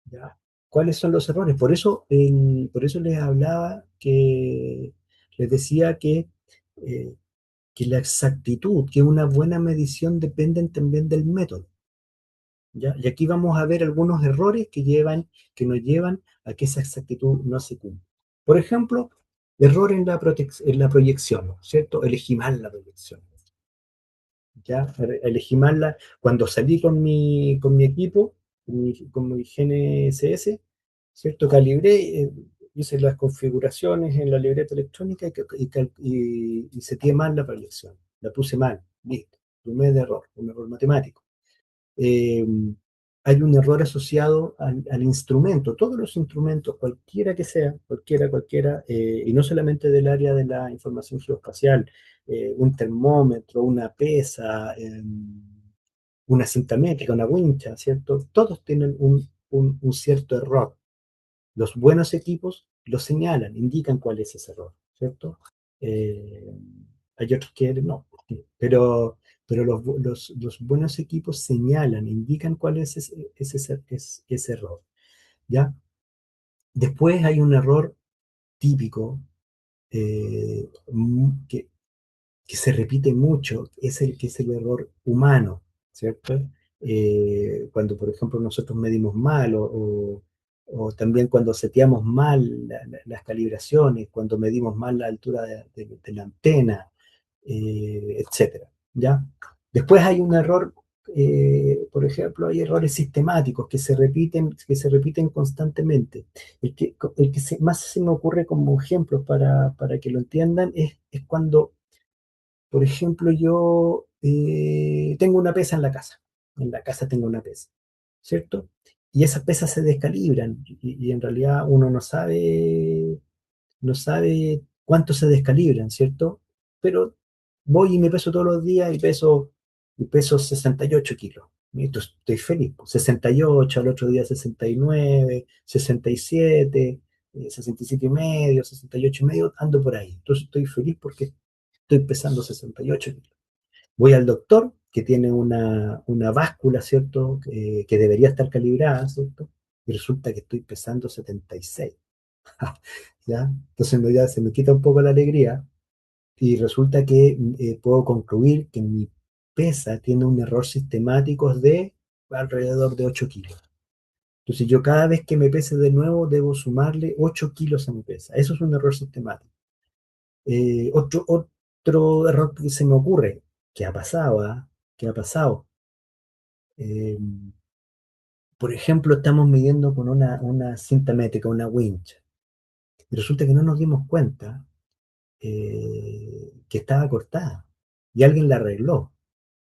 ¿ya? ¿Cuáles son los errores? Por eso les hablaba les decía eh, que la exactitud, que una buena medición dependen también del método, ¿ya? Y aquí vamos a ver algunos errores que nos llevan a que esa exactitud no se cumpla. Por ejemplo, error en la proyección, ¿cierto? Elegí mal la proyección. ¿Ya? Elegí mal cuando salí con mi equipo, con mi GNSS, ¿cierto? Calibré, hice las configuraciones en la libreta electrónica y seteé mal la proyección. La puse mal, listo. Primer error, un error matemático. eh, Hay un error asociado al instrumento, todos los instrumentos, cualquiera que sea, cualquiera, y no solamente del área de la información geoespacial, un termómetro, una pesa, una cinta métrica, una wincha, ¿cierto? Todos tienen un cierto error. Los buenos equipos lo señalan, indican cuál es ese error, ¿cierto? Eh, Hay otros que no, pero los buenos equipos señalan, indican cuál es ese error, ¿ya? Después hay un error típico eh, que, que se repite mucho, que es el error humano, ¿cierto? Cuando, por ejemplo, nosotros medimos mal o también cuando seteamos mal las calibraciones, cuando medimos mal la altura de la antena, etcétera, ¿ya? Después hay un error, por ejemplo, hay errores sistemáticos que se repiten constantemente. Más se me ocurre como ejemplo para que lo entiendan es cuando por ejemplo, yo tengo una pesa en la casa. En la casa tengo una pesa, ¿cierto? Y esas pesas se descalibran y en realidad uno no sabe cuánto se descalibran, ¿cierto? Pero voy y me peso todos los días y peso 68 kilos. Y estoy feliz. 68, al otro día 69, 67, 67 y medio, 68 y medio, ando por ahí. Entonces estoy feliz porque estoy pesando 68 kilos. Voy al doctor, que tiene una báscula, ¿cierto? Que debería estar calibrada, ¿cierto? Y resulta que estoy pesando 76. ¿Ya? Entonces ya se me quita un poco la alegría y resulta que puedo concluir que pesa tiene un error sistemático de alrededor de 8 kilos. Entonces yo cada vez que me pese de nuevo debo sumarle 8 kilos a mi pesa. Eso es un error sistemático. Otro error que se me ocurre, que ha pasado, ¿ah? Que ha pasado. Eh, por ejemplo, estamos midiendo con una cinta métrica, una winch, y resulta que no nos dimos cuenta que estaba cortada y alguien la arregló.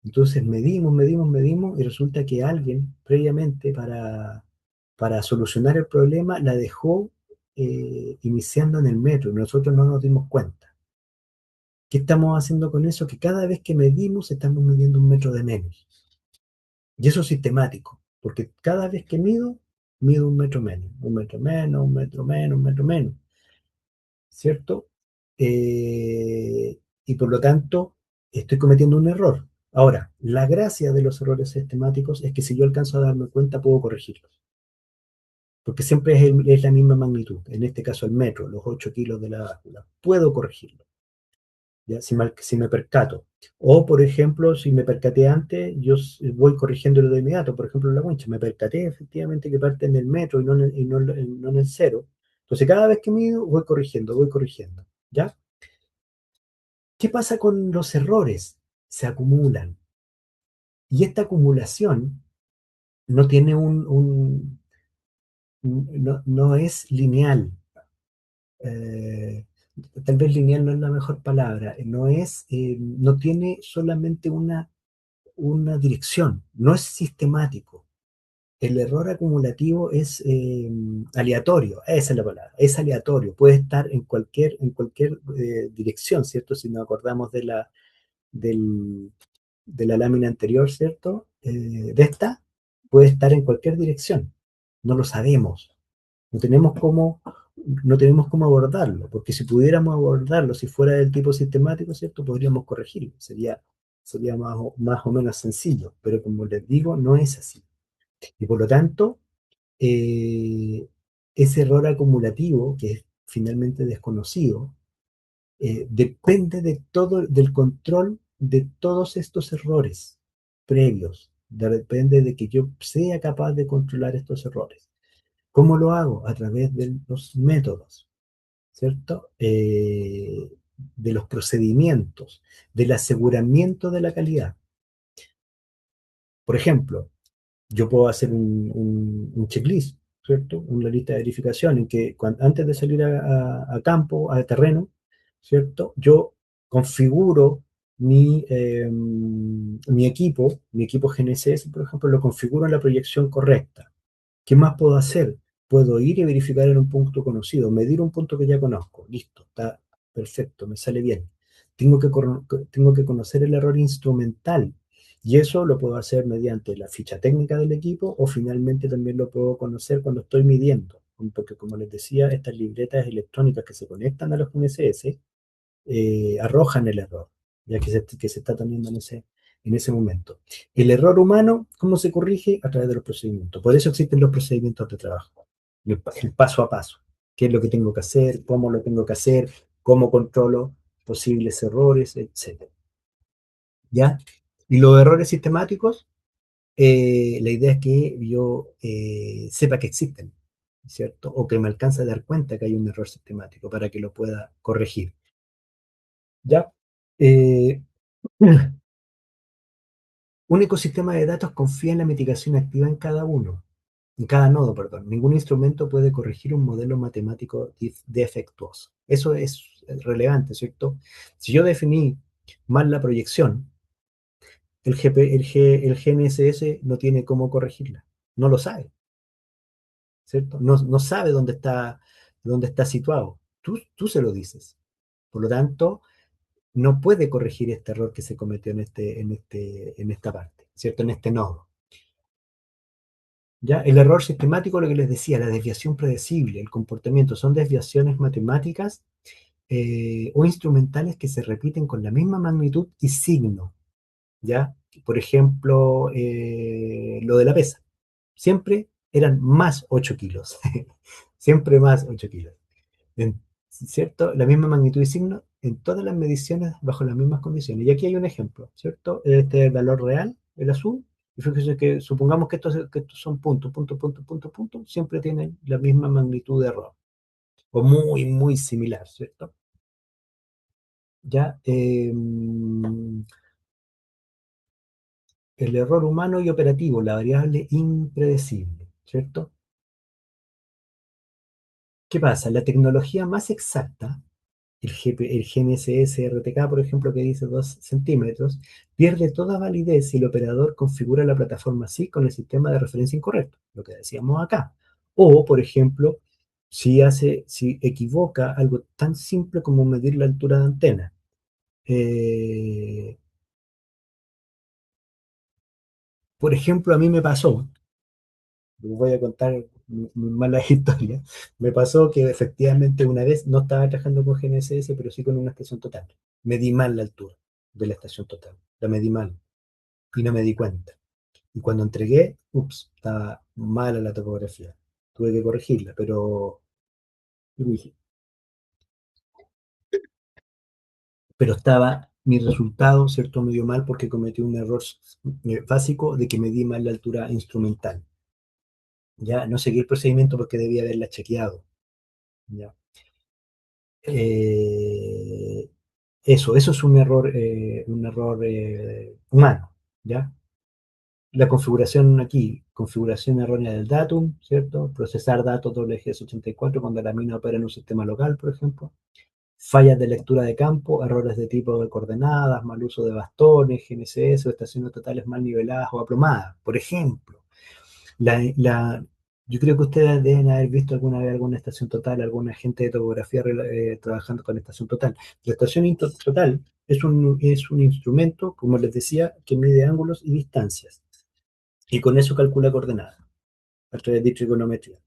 Entonces medimos y resulta que alguien previamente para solucionar el problema la dejó iniciando en el metro y nosotros no nos dimos cuenta. ¿Qué estamos haciendo con eso? Que cada vez que medimos estamos midiendo un metro de menos. Y eso es sistemático, porque cada vez que mido un metro menos, un metro menos, un metro menos, un metro menos, ¿cierto? Y por lo tanto, estoy cometiendo un error. Ahora, la gracia de los errores sistemáticos es que si yo alcanzo a darme cuenta, puedo corregirlos, porque siempre es la misma magnitud. En este caso, el metro, los 8 kilos de la báscula, puedo corregirlo. ¿Ya? Si me percato. O, por ejemplo, si me percaté antes, yo voy corrigiéndolo de inmediato. Por ejemplo, en la wincha, me percaté efectivamente que parte en el metro y no en el cero. Entonces, cada vez que mido, voy corrigiendo. ¿Ya? ¿Qué pasa con los errores? Se acumulan. Y esta acumulación no tiene no es lineal. Eh, Tal vez lineal no es la mejor palabra. No tiene solamente una dirección, no es sistemático. El error acumulativo es aleatorio, esa es la palabra, es aleatorio, puede estar en cualquier dirección, ¿cierto? Si nos acordamos del, de la lámina anterior, ¿cierto? De esta, puede estar en cualquier dirección, no lo sabemos, no tenemos cómo, no tenemos cómo abordarlo, porque si pudiéramos abordarlo, si fuera del tipo sistemático, ¿cierto? Podríamos corregirlo, sería más o menos sencillo, pero como les digo, no es así. Y por lo tanto, eh, ese error acumulativo, que es finalmente desconocido, depende del control de todos estos errores previos. Depende de que yo sea capaz de controlar estos errores. ¿Cómo lo hago? A través de los métodos, ¿cierto? De los procedimientos, del aseguramiento de la calidad. Por ejemplo, yo puedo hacer un checklist, ¿cierto? Una lista de verificación en que antes de salir a campo, a terreno, ¿cierto? Yo configuro mi equipo GNSS, por ejemplo, lo configuro en la proyección correcta. ¿Qué más puedo hacer? Puedo ir y verificar en un punto conocido, medir un punto que ya conozco. Listo, está perfecto, me sale bien. Tengo que conocer el error instrumental y eso lo puedo hacer mediante la ficha técnica del equipo o finalmente también lo puedo conocer cuando estoy midiendo. Porque como les decía, estas libretas electrónicas que se conectan a los GNSS arrojan el error, ya que se está teniendo en ese momento. El error humano, ¿cómo se corrige? A través de los procedimientos. Por eso existen los procedimientos de trabajo, el paso a paso. ¿Qué es lo que tengo que hacer? ¿Cómo lo tengo que hacer? ¿Cómo controlo posibles errores? Etcétera. ¿Ya? Y los errores sistemáticos, la idea es que yo sepa que existen, ¿cierto? O que me alcance a dar cuenta que hay un error sistemático para que lo pueda corregir. ¿Ya? Eh, Un ecosistema de datos confía en la mitigación activa en cada nodo, perdón. Ningún instrumento puede corregir un modelo matemático defectuoso. Eso es relevante, ¿cierto? Si yo definí mal la proyección, el GNSS no tiene cómo corregirla. No lo sabe, ¿cierto? No sabe dónde está situado. Tú se lo dices. Por lo tanto, no puede corregir este error que se cometió en esta parte, ¿cierto? En este nodo. ¿Ya? El error sistemático, lo que les decía, la desviación predecible, el comportamiento, son desviaciones matemáticas o instrumentales que se repiten con la misma magnitud y signo. ¿Ya? Por ejemplo, lo de la pesa. Siempre eran más 8 kilos. Siempre más 8 kilos. ¿Cierto? La misma magnitud y signo en todas las mediciones bajo las mismas condiciones. Y aquí hay un ejemplo, ¿cierto? Este valor real, el azul, y fíjese que supongamos que estos son puntos, punto, punto, punto, punto, siempre tienen la misma magnitud de error, o muy, muy similar, ¿cierto? Ya, el error humano y operativo, la variable impredecible, ¿cierto? ¿Qué pasa? La tecnología más exacta, el GNSS RTK, por ejemplo, que dice 2 centímetros, pierde toda validez si el operador configura la plataforma así con el sistema de referencia incorrecto, lo que decíamos acá. O, por ejemplo, si equivoca algo tan simple como medir la altura de antena. Eh, por ejemplo, a mí me pasó, les voy a contar mi mala historia, me pasó que efectivamente una vez no estaba trabajando con GNSS, pero sí con una estación total. Medí mal la altura de la estación total, la medí mal y no me di cuenta. Y cuando entregué, ups, estaba mala la topografía. Tuve que corregirla, pero estaba mi resultado, ¿cierto? Me dio mal porque cometí un error básico de que medí mal la altura instrumental. Ya no seguí el procedimiento porque debía haberla chequeado. ¿Ya? Eh, eso es un error humano, ¿ya? La configuración aquí, configuración errónea del datum, ¿cierto? Procesar datos WGS84 cuando la mina opera en un sistema local, por ejemplo. Fallas de lectura de campo, errores de tipo de coordenadas, mal uso de bastones, GNSS o estaciones totales mal niveladas o aplomadas, por ejemplo. La, la, yo creo que ustedes deben haber visto alguna vez alguna estación total, algún agente de topografía trabajando con estación total. La estación total es un instrumento, como les decía, que mide ángulos y distancias. Y con eso calcula coordenadas a través de trigonometría.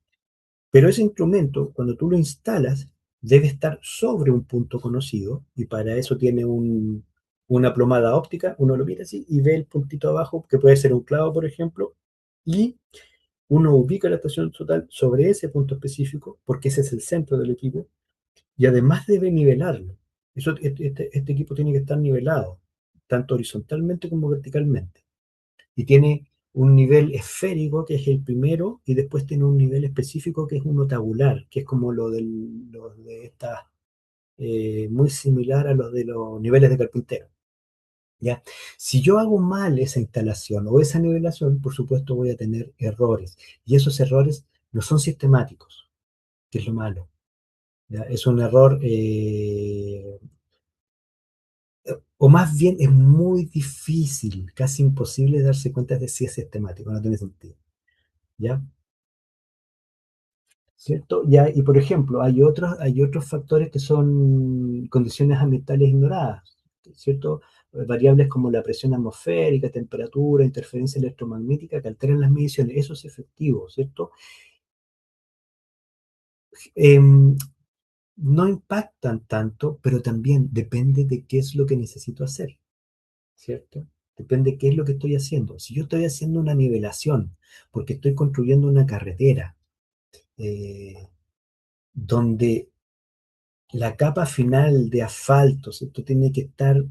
Pero ese instrumento, cuando tú lo instalas, debe estar sobre un punto conocido y para eso tiene una plomada óptica. Uno lo mira así y ve el puntito abajo, que puede ser un clavo, por ejemplo, y uno ubica la estación total sobre ese punto específico, porque ese es el centro del equipo, y además debe nivelarlo. Este equipo tiene que estar nivelado, tanto horizontalmente como verticalmente. Y tiene un nivel esférico, que es el primero, y después tiene un nivel específico, que es uno tabular, que es como lo de esta, muy similar a los de los niveles de carpintero. ¿Ya? Si yo hago mal esa instalación o esa nivelación, por supuesto voy a tener errores. Y esos errores no son sistemáticos, que es lo malo. ¿Ya? Es un error, o más bien es muy difícil, casi imposible darse cuenta de si es sistemático, no tiene sentido. ¿Ya? ¿Cierto? Ya, y por ejemplo, hay otros factores que son condiciones ambientales ignoradas, ¿cierto? Variables como la presión atmosférica, temperatura, interferencia electromagnética que alteran las mediciones. Eso es efectivo, ¿cierto? Em, no impactan tanto, pero también depende de qué es lo que necesito hacer, ¿cierto? Depende de qué es lo que estoy haciendo. Si yo estoy haciendo una nivelación porque estoy construyendo una carretera, eh, donde la capa final de asfalto, ¿cierto? Tiene que estar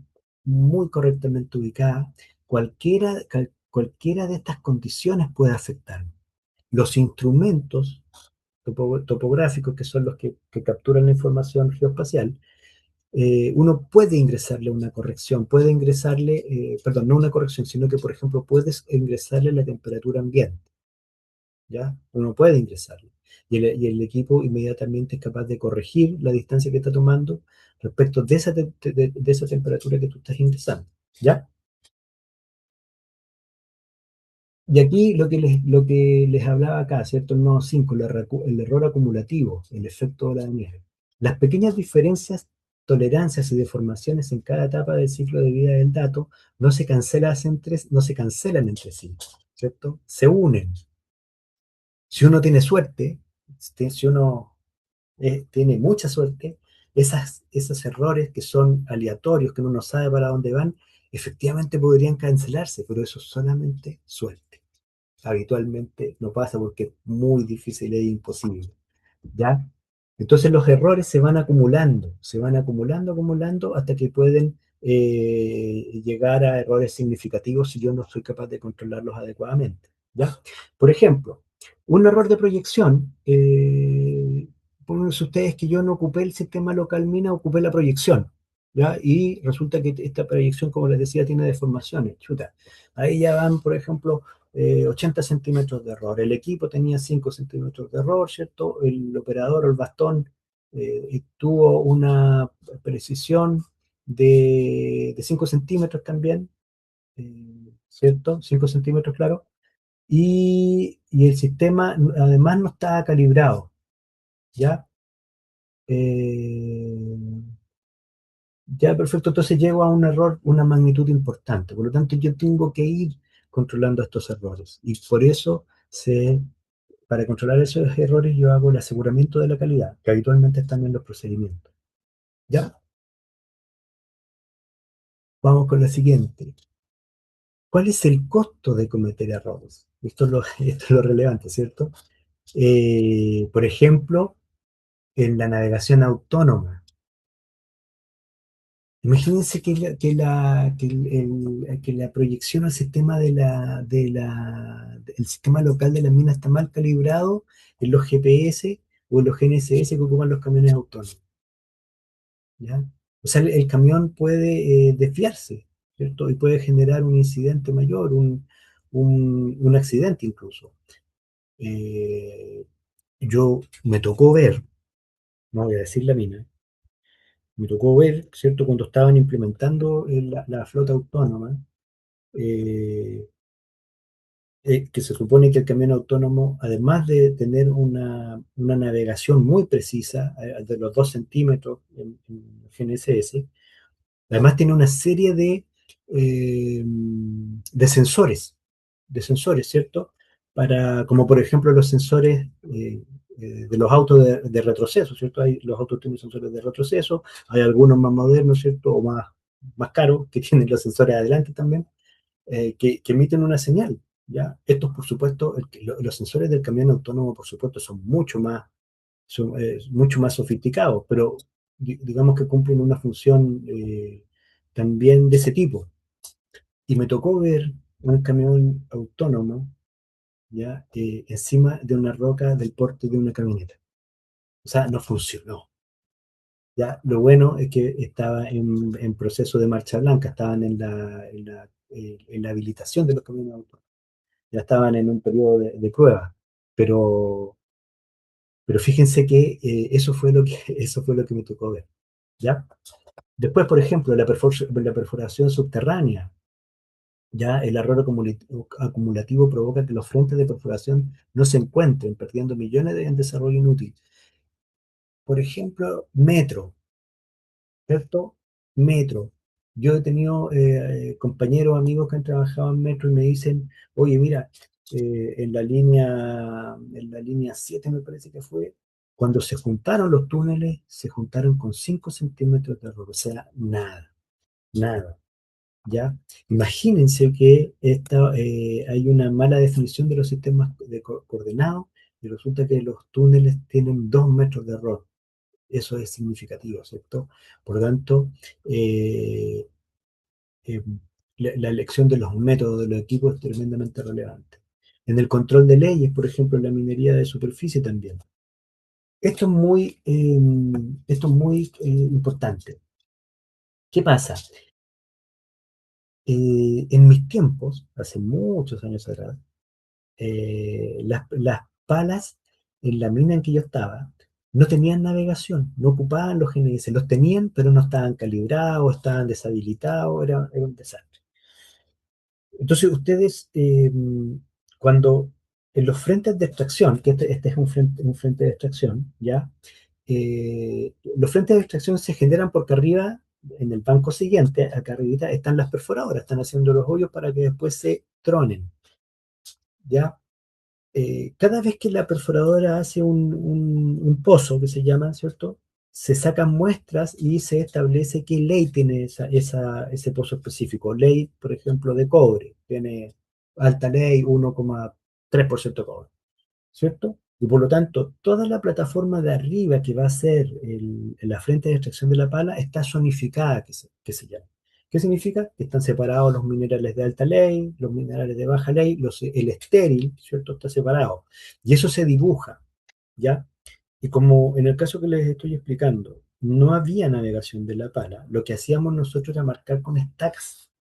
muy correctamente ubicada. Cualquiera de estas condiciones puede afectarme. Los instrumentos topográficos, que son los que capturan la información geoespacial, uno puede ingresarle una corrección, puede ingresarle, perdón, no una corrección, sino que, por ejemplo, puedes ingresarle la temperatura ambiente. ¿Ya? Uno puede ingresarlo. Y el equipo inmediatamente es capaz de corregir la distancia que está tomando respecto de de esa temperatura que tú estás ingresando. ¿Ya? Y aquí lo que les hablaba acá, ¿cierto? El nodo 5, el error acumulativo, el efecto de la nieve. Las pequeñas diferencias, tolerancias y deformaciones en cada etapa del ciclo de vida del dato no se cancelan entre sí, ¿cierto? Se unen. Si uno tiene suerte, si uno tiene mucha suerte, esos errores que son aleatorios, que uno no sabe para dónde van, efectivamente podrían cancelarse, pero eso es solamente suerte. Habitualmente no pasa porque es muy difícil e imposible. ¿Ya? Entonces los errores se van acumulando, acumulando, hasta que pueden llegar a errores significativos si yo no soy capaz de controlarlos adecuadamente. ¿Ya? Por ejemplo, un error de proyección, pónganse ustedes que yo no ocupé el sistema local mina, ocupé la proyección. ¿Ya? Y resulta que esta proyección, como les decía, tiene deformaciones. Chuta. Ahí ya van, por ejemplo, 80 centímetros de error. El equipo tenía 5 centímetros de error, ¿cierto? El operador o el bastón tuvo una precisión de 5 centímetros también, ¿cierto? 5 centímetros, claro. Y el sistema además no estaba calibrado, ¿ya? Eh, ya, perfecto. Entonces llego a un error, una magnitud importante. Por lo tanto, yo tengo que ir controlando estos errores. Y por eso para controlar esos errores yo hago el aseguramiento de la calidad, que habitualmente están en los procedimientos. ¿Ya? Vamos con la siguiente. ¿Cuál es el costo de cometer errores? Esto es lo, esto es lo relevante, ¿cierto? Por ejemplo, en la navegación autónoma. Imagínense que la proyección al sistema el sistema local de la mina está mal calibrado en los GPS o en los GNSS que ocupan los camiones autónomos. ¿Ya? O sea, el camión puede desviarse, ¿cierto? Y puede generar un incidente mayor, un accidente incluso. Eh, yo me tocó ver, no voy a decir la mina, me tocó ver, ¿cierto? Cuando estaban implementando la flota autónoma, eh, que se supone que el camión autónomo, además de tener una navegación muy precisa, de los 2 centímetros en GNSS, además tiene una serie de sensores, ¿cierto? Como por ejemplo los sensores de los autos de retroceso, ¿cierto? Los autos tienen sensores de retroceso, hay algunos más modernos, ¿cierto? O más caros que tienen los sensores adelante también, que emiten una señal, ¿ya? Estos, por supuesto, los sensores del camión autónomo, por supuesto, son mucho más sofisticados, pero digamos que cumplen una función también de ese tipo. Y me tocó ver un camión autónomo ya encima de una roca del porte de una camioneta. O sea, no funcionó. Ya, lo bueno es que estaba en proceso de marcha blanca, estaban en la habilitación de los camiones autónomos, ya estaban en un periodo de prueba, pero, pero fíjense que eso fue lo que me tocó ver. ¿Ya? Después, por ejemplo, la perforación subterránea. Ya el error acumulativo provoca que los frentes de perforación no se encuentren, perdiendo millones en desarrollo inútil. Por ejemplo, metro, ¿cierto? Metro. Yo he tenido compañeros, amigos que han trabajado en metro y me dicen, oye, mira, en la línea 7 me parece que fue, cuando se juntaron los túneles, se juntaron con 5 centímetros de error, o sea, nada, nada. ¿Ya? Imagínense que hay una mala definición de los sistemas coordenados y resulta que los túneles tienen 2 metros de error. Eso es significativo, ¿cierto? Por lo tanto, eh, eh, la elección de los métodos de los equipos es tremendamente relevante. En el control de leyes, por ejemplo, en la minería de superficie también. Esto es muy importante. ¿Qué pasa? En mis tiempos, hace muchos años atrás, las palas en la mina en que yo estaba no tenían navegación, no ocupaban los GNS, los tenían, pero no estaban calibrados, estaban deshabilitados, era un desastre. Entonces ustedes, cuando en los frentes de extracción, que este es un frente de extracción, ¿ya? Los frentes de extracción se generan porque arriba, en el banco siguiente, acá arribita, están las perforadoras, están haciendo los hoyos para que después se tronen, ¿ya? Cada vez que la perforadora hace un pozo, que se llama, ¿cierto? Se sacan muestras y se establece qué ley tiene ese pozo específico. Ley, por ejemplo, de cobre. Tiene alta ley 1,3% de cobre, ¿cierto? Y por lo tanto, toda la plataforma de arriba que va a ser la frente de extracción de la pala está zonificada, que se llama. ¿Qué significa? Que están separados los minerales de alta ley, los minerales de baja ley, el estéril, ¿cierto? Está separado. Y eso se dibuja, ¿ya? Y como en el caso que les estoy explicando, no había navegación de la pala, lo que hacíamos nosotros era marcar con estacas,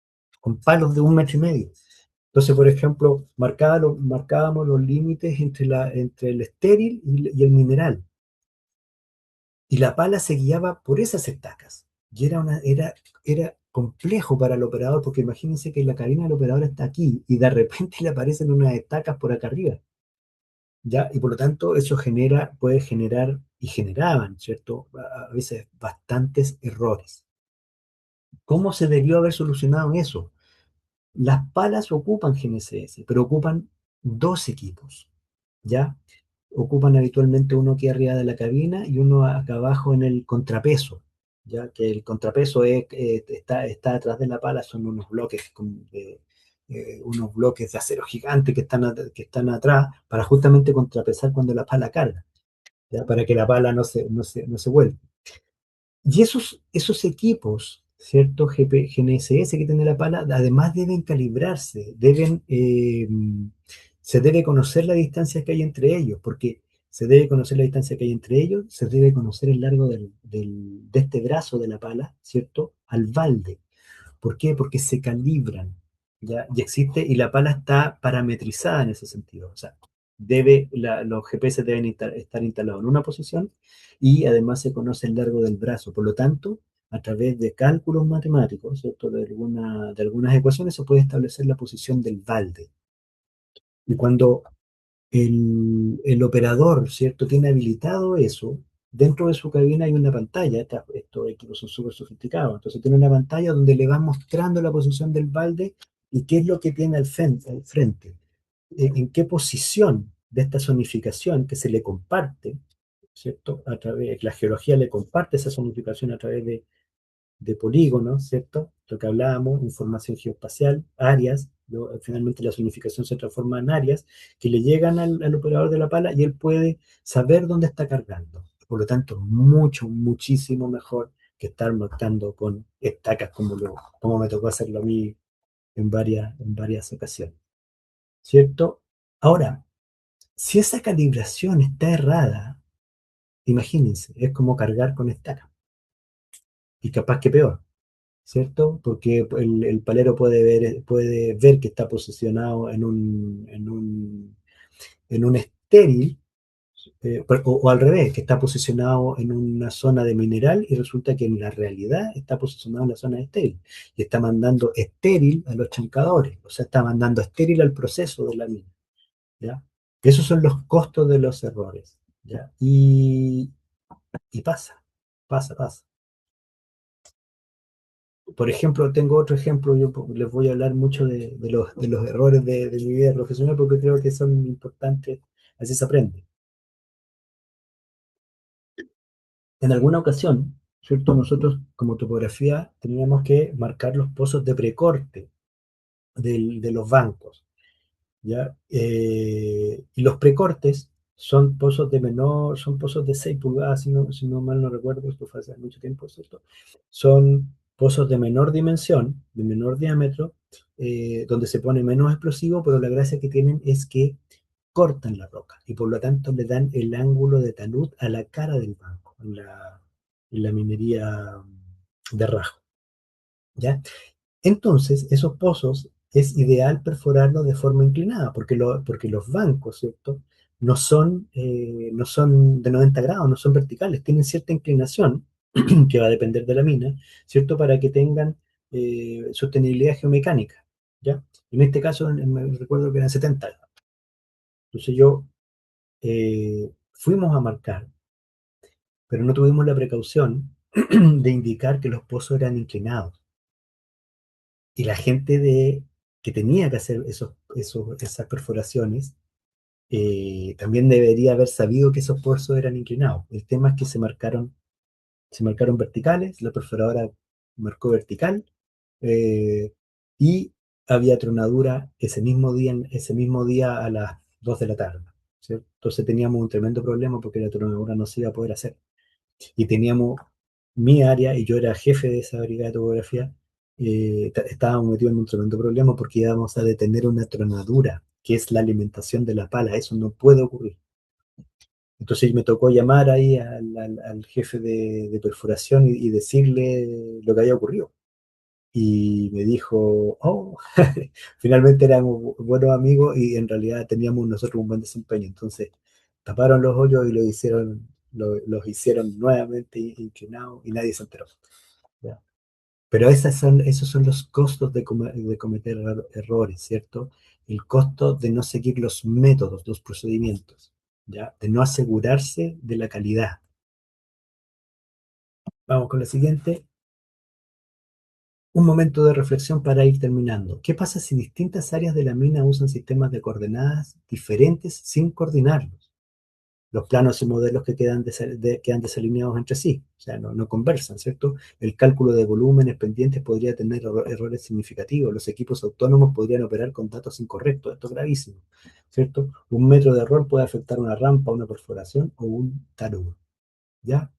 con palos de 1,5 metros. Entonces, por ejemplo, marcábamos los límites entre el estéril y el mineral. Y la pala se guiaba por esas estacas. Y era complejo para el operador, porque imagínense que la cabina del operador está aquí y de repente le aparecen unas estacas por acá arriba. ¿Ya? Y por lo tanto, eso puede generar, y generaban, ¿cierto? A veces bastantes errores. ¿Cómo se debió haber solucionado eso? Las palas ocupan GNSS, pero ocupan dos equipos, ¿ya? Ocupan habitualmente uno aquí arriba de la cabina y uno acá abajo en el contrapeso, ¿ya? Que el contrapeso está atrás de la pala, son unos bloques de acero gigante que están atrás para justamente contrapesar cuando la pala carga, ¿ya? Para que la pala no se vuelva. Y esos equipos, ¿cierto? GNSS que tiene la pala, además deben calibrarse, se debe conocer la distancia que hay entre ellos, porque se debe conocer la distancia que hay entre ellos, se debe conocer el largo de este brazo de la pala, ¿cierto? Al balde. ¿Por qué? Porque se calibran, ¿ya? Y la pala está parametrizada en ese sentido. O sea, los GPS deben estar instalados en una posición y además se conoce el largo del brazo. Por lo tanto, a través de cálculos matemáticos, ¿cierto? De algunas ecuaciones se puede establecer la posición del balde. Y cuando el operador, ¿cierto? Tiene habilitado eso. Dentro de su cabina hay una pantalla, estos equipos son súper sofisticados, entonces tiene una pantalla donde le va mostrando la posición del balde y qué es lo que tiene al frente, en qué posición de esta zonificación que se le comparte, ¿cierto? La geología le comparte esa zonificación a través de polígonos, ¿cierto? Lo que hablábamos, información geoespacial, áreas, finalmente la zonificación se transforma en áreas que le llegan al operador de la pala y él puede saber dónde está cargando. Por lo tanto, mucho, muchísimo mejor que estar marcando con estacas como me tocó hacerlo a mí en varias ocasiones, ¿cierto? Ahora, si esa calibración está errada, imagínense, es como cargar con estacas y capaz que peor. ¿Cierto? Porque el palero puede ver que está posicionado en un estéril, o al revés, que está posicionado en una zona de mineral y resulta que en la realidad está posicionado en la zona de estéril. Y está mandando estéril a los chancadores, o sea, está mandando estéril al proceso de la mina, ¿ya? Esos son los costos de los errores, ¿ya? Y pasa, pasa, pasa. Por ejemplo, tengo otro ejemplo, yo les voy a hablar mucho de los errores de mi vida profesional porque creo que son importantes, así se aprende. En alguna ocasión, ¿cierto? Nosotros como topografía teníamos que marcar los pozos de precorte de los bancos, ¿ya? Y los precortes son pozos de 6 pulgadas, si no mal no recuerdo, esto fue hace mucho tiempo, ¿cierto? Son pozos de menor dimensión, de menor diámetro, donde se pone menos explosivo, pero la gracia que tienen es que cortan la roca y por lo tanto le dan el ángulo de talud a la cara del banco, en la minería de rajo, ¿ya? Entonces, esos pozos es ideal perforarlos de forma inclinada, porque los bancos, ¿cierto? No son de 90 grados, no son verticales, tienen cierta inclinación que va a depender de la mina, ¿cierto? Para que tengan sostenibilidad geomecánica, ¿ya? En este caso, me recuerdo que eran 70 grados. Entonces fuimos a marcar, pero no tuvimos la precaución de indicar que los pozos eran inclinados. Y la gente que tenía que hacer esas perforaciones también debería haber sabido que esos pozos eran inclinados. El tema es que se marcaron verticales, la perforadora marcó vertical eh, y había tronadura ese mismo día a las 2 de la tarde, ¿sí? Entonces teníamos un tremendo problema porque la tronadura no se iba a poder hacer. Y teníamos mi área, y yo era jefe de esa brigada de topografía, estábamos metidos en un tremendo problema porque íbamos a detener una tronadura, que es la alimentación de la pala. Eso no puede ocurrir. Entonces me tocó llamar ahí al jefe de perforación y decirle lo que había ocurrido. Y me dijo, oh, finalmente éramos buenos amigos y en realidad teníamos nosotros un buen desempeño. Entonces taparon los hoyos y los hicieron nuevamente inclinados y nadie se enteró. ¿Ya? Pero esos son los costos de cometer errores, ¿cierto? El costo de no seguir los métodos, los procedimientos, ¿ya? De no asegurarse de la calidad. Vamos con la siguiente. Un momento de reflexión para ir terminando. ¿Qué pasa si distintas áreas de la mina usan sistemas de coordenadas diferentes sin coordinarlos? Los planos y modelos que quedan desalineados entre sí, o sea, no conversan, ¿cierto? El cálculo de volúmenes pendientes podría tener errores significativos. Los equipos autónomos podrían operar con datos incorrectos. Esto es gravísimo, ¿cierto? Un metro de error puede afectar una rampa, una perforación o un talude, ¿ya?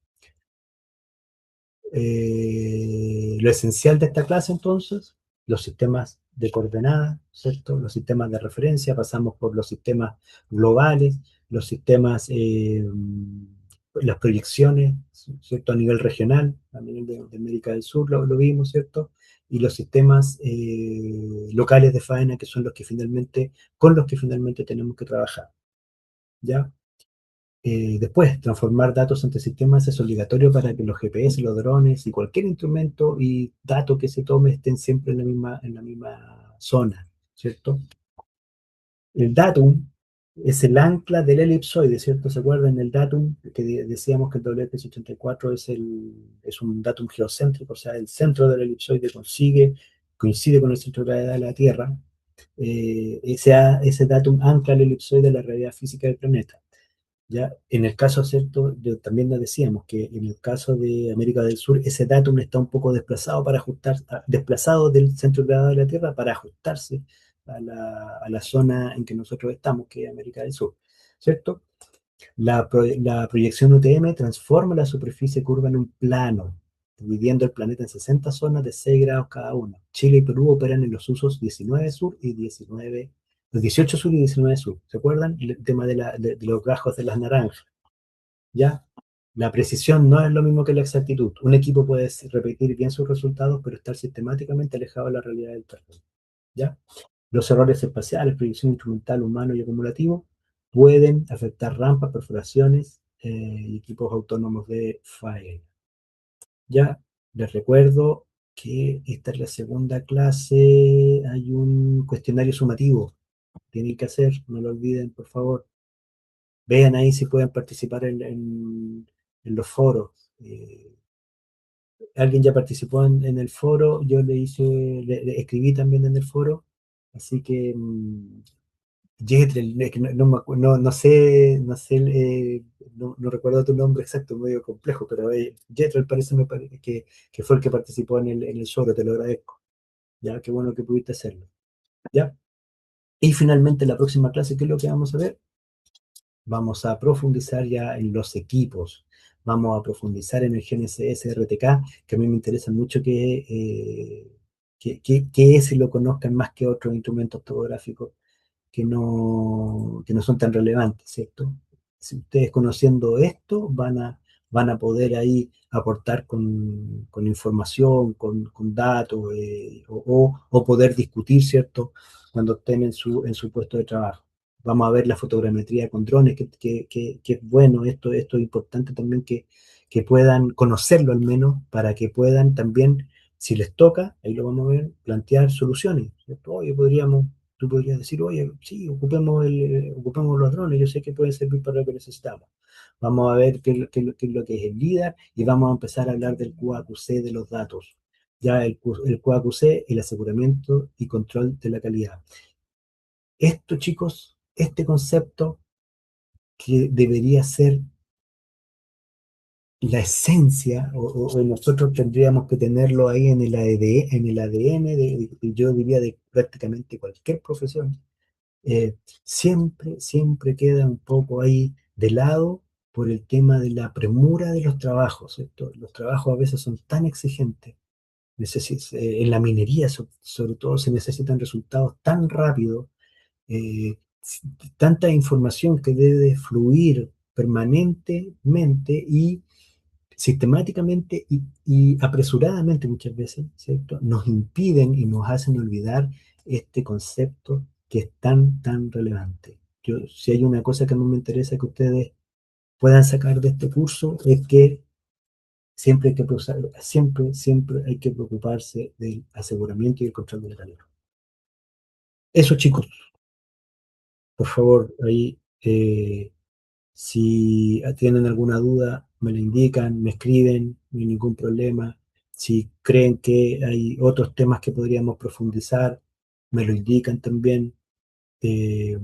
Lo esencial de esta clase, entonces, los sistemas de coordenadas, ¿cierto? Los sistemas de referencia, pasamos por los sistemas globales, los sistemas, las proyecciones, ¿cierto? A nivel regional, a nivel de América del Sur, lo vimos, ¿cierto? Y los sistemas locales de faena, que son los que finalmente, con los que finalmente tenemos que trabajar, ¿ya? Después, transformar datos entre sistemas es obligatorio para que los GPS, los drones y cualquier instrumento y dato que se tome estén siempre en la misma zona, ¿cierto? El datum es el ancla del elipsoide, ¿cierto? ¿Se acuerdan el datum? Que decíamos que el WP84 es un datum geocéntrico, o sea, el centro del elipsoide coincide con el centro de gravedad de la Tierra. Ese datum ancla el elipsoide de la realidad física del planeta. Ya, en el caso, ¿cierto? También lo decíamos que en el caso de América del Sur, ese datum está un poco desplazado desplazado del centro de gravedad de la Tierra para ajustarse a la zona en que nosotros estamos, que es América del Sur, ¿cierto? La proyección UTM transforma la superficie curva en un plano, dividiendo el planeta en 60 zonas de 6 grados cada una. Chile y Perú operan en los usos 19 sur y 19, los 18 sur y 19 sur. ¿Se acuerdan? El tema de los gajos de las naranjas. ¿Ya? La precisión no es lo mismo que la exactitud. Un equipo puede repetir bien sus resultados, pero estar sistemáticamente alejado de la realidad del terreno. ¿Ya? Los errores espaciales, predicción instrumental, humano y acumulativo, pueden afectar rampas, perforaciones y equipos autónomos de faena. Ya les recuerdo que esta es la segunda clase, hay un cuestionario sumativo, tienen que hacer, no lo olviden, por favor. Vean ahí si pueden participar en los foros. Alguien ya participó en el foro, yo le escribí también en el foro, así que Jetrel, es que no recuerdo tu nombre exacto, medio complejo, pero Jetrel parece que fue el que participó en el foro, te lo agradezco. Ya, qué bueno que pudiste hacerlo. Ya. Y finalmente la próxima clase, ¿qué es lo que vamos a ver? Vamos a profundizar ya en los equipos, vamos a profundizar en el GNSS RTK, que a mí me interesa mucho que ese lo conozcan más que otros instrumentos topográficos que no son tan relevantes, ¿cierto? Si ustedes conociendo esto van a poder ahí aportar con información, con datos, o poder discutir, ¿cierto? Cuando estén en su puesto de trabajo. Vamos a ver la fotogrametría con drones, que es bueno, esto es importante también que puedan conocerlo al menos para que puedan también, si les toca, ahí lo vamos a ver, plantear soluciones, ¿cierto? Oye, tú podrías decir, oye, sí, ocupemos los drones, yo sé que pueden servir para lo que necesitamos. Vamos a ver qué es lo que es el LIDAR y vamos a empezar a hablar del QAQC de los datos. Ya el QAQC, el aseguramiento y control de la calidad. Esto, chicos, este concepto que debería ser la esencia, o nosotros tendríamos que tenerlo ahí en el ADN, yo diría de prácticamente cualquier profesión, siempre queda un poco ahí de lado por el tema de la premura de los trabajos, ¿cierto? Los trabajos a veces son tan exigentes, en la minería sobre todo se necesitan resultados tan rápidos, eh, tanta información que debe fluir permanentemente y sistemáticamente y apresuradamente muchas veces, ¿cierto? Nos impiden y nos hacen olvidar este concepto que es tan relevante. Si hay una cosa que a mí me interesa que ustedes puedan sacar de este curso es que siempre hay que preocuparse del aseguramiento y el control del calor. Eso, chicos, por favor, ahí, si tienen alguna duda, me la indican, me escriben, no hay ningún problema. Si creen que hay otros temas que podríamos profundizar, me lo indican también. Eh,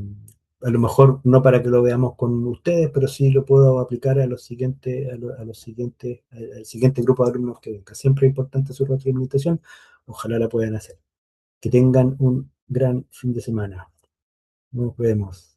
a lo mejor no para que lo veamos con ustedes, pero sí lo puedo aplicar a los siguientes, a los siguientes, al siguiente grupo de alumnos que venga. Siempre es importante su retroalimentación. Ojalá la puedan hacer. Que tengan un gran fin de semana. Nos vemos.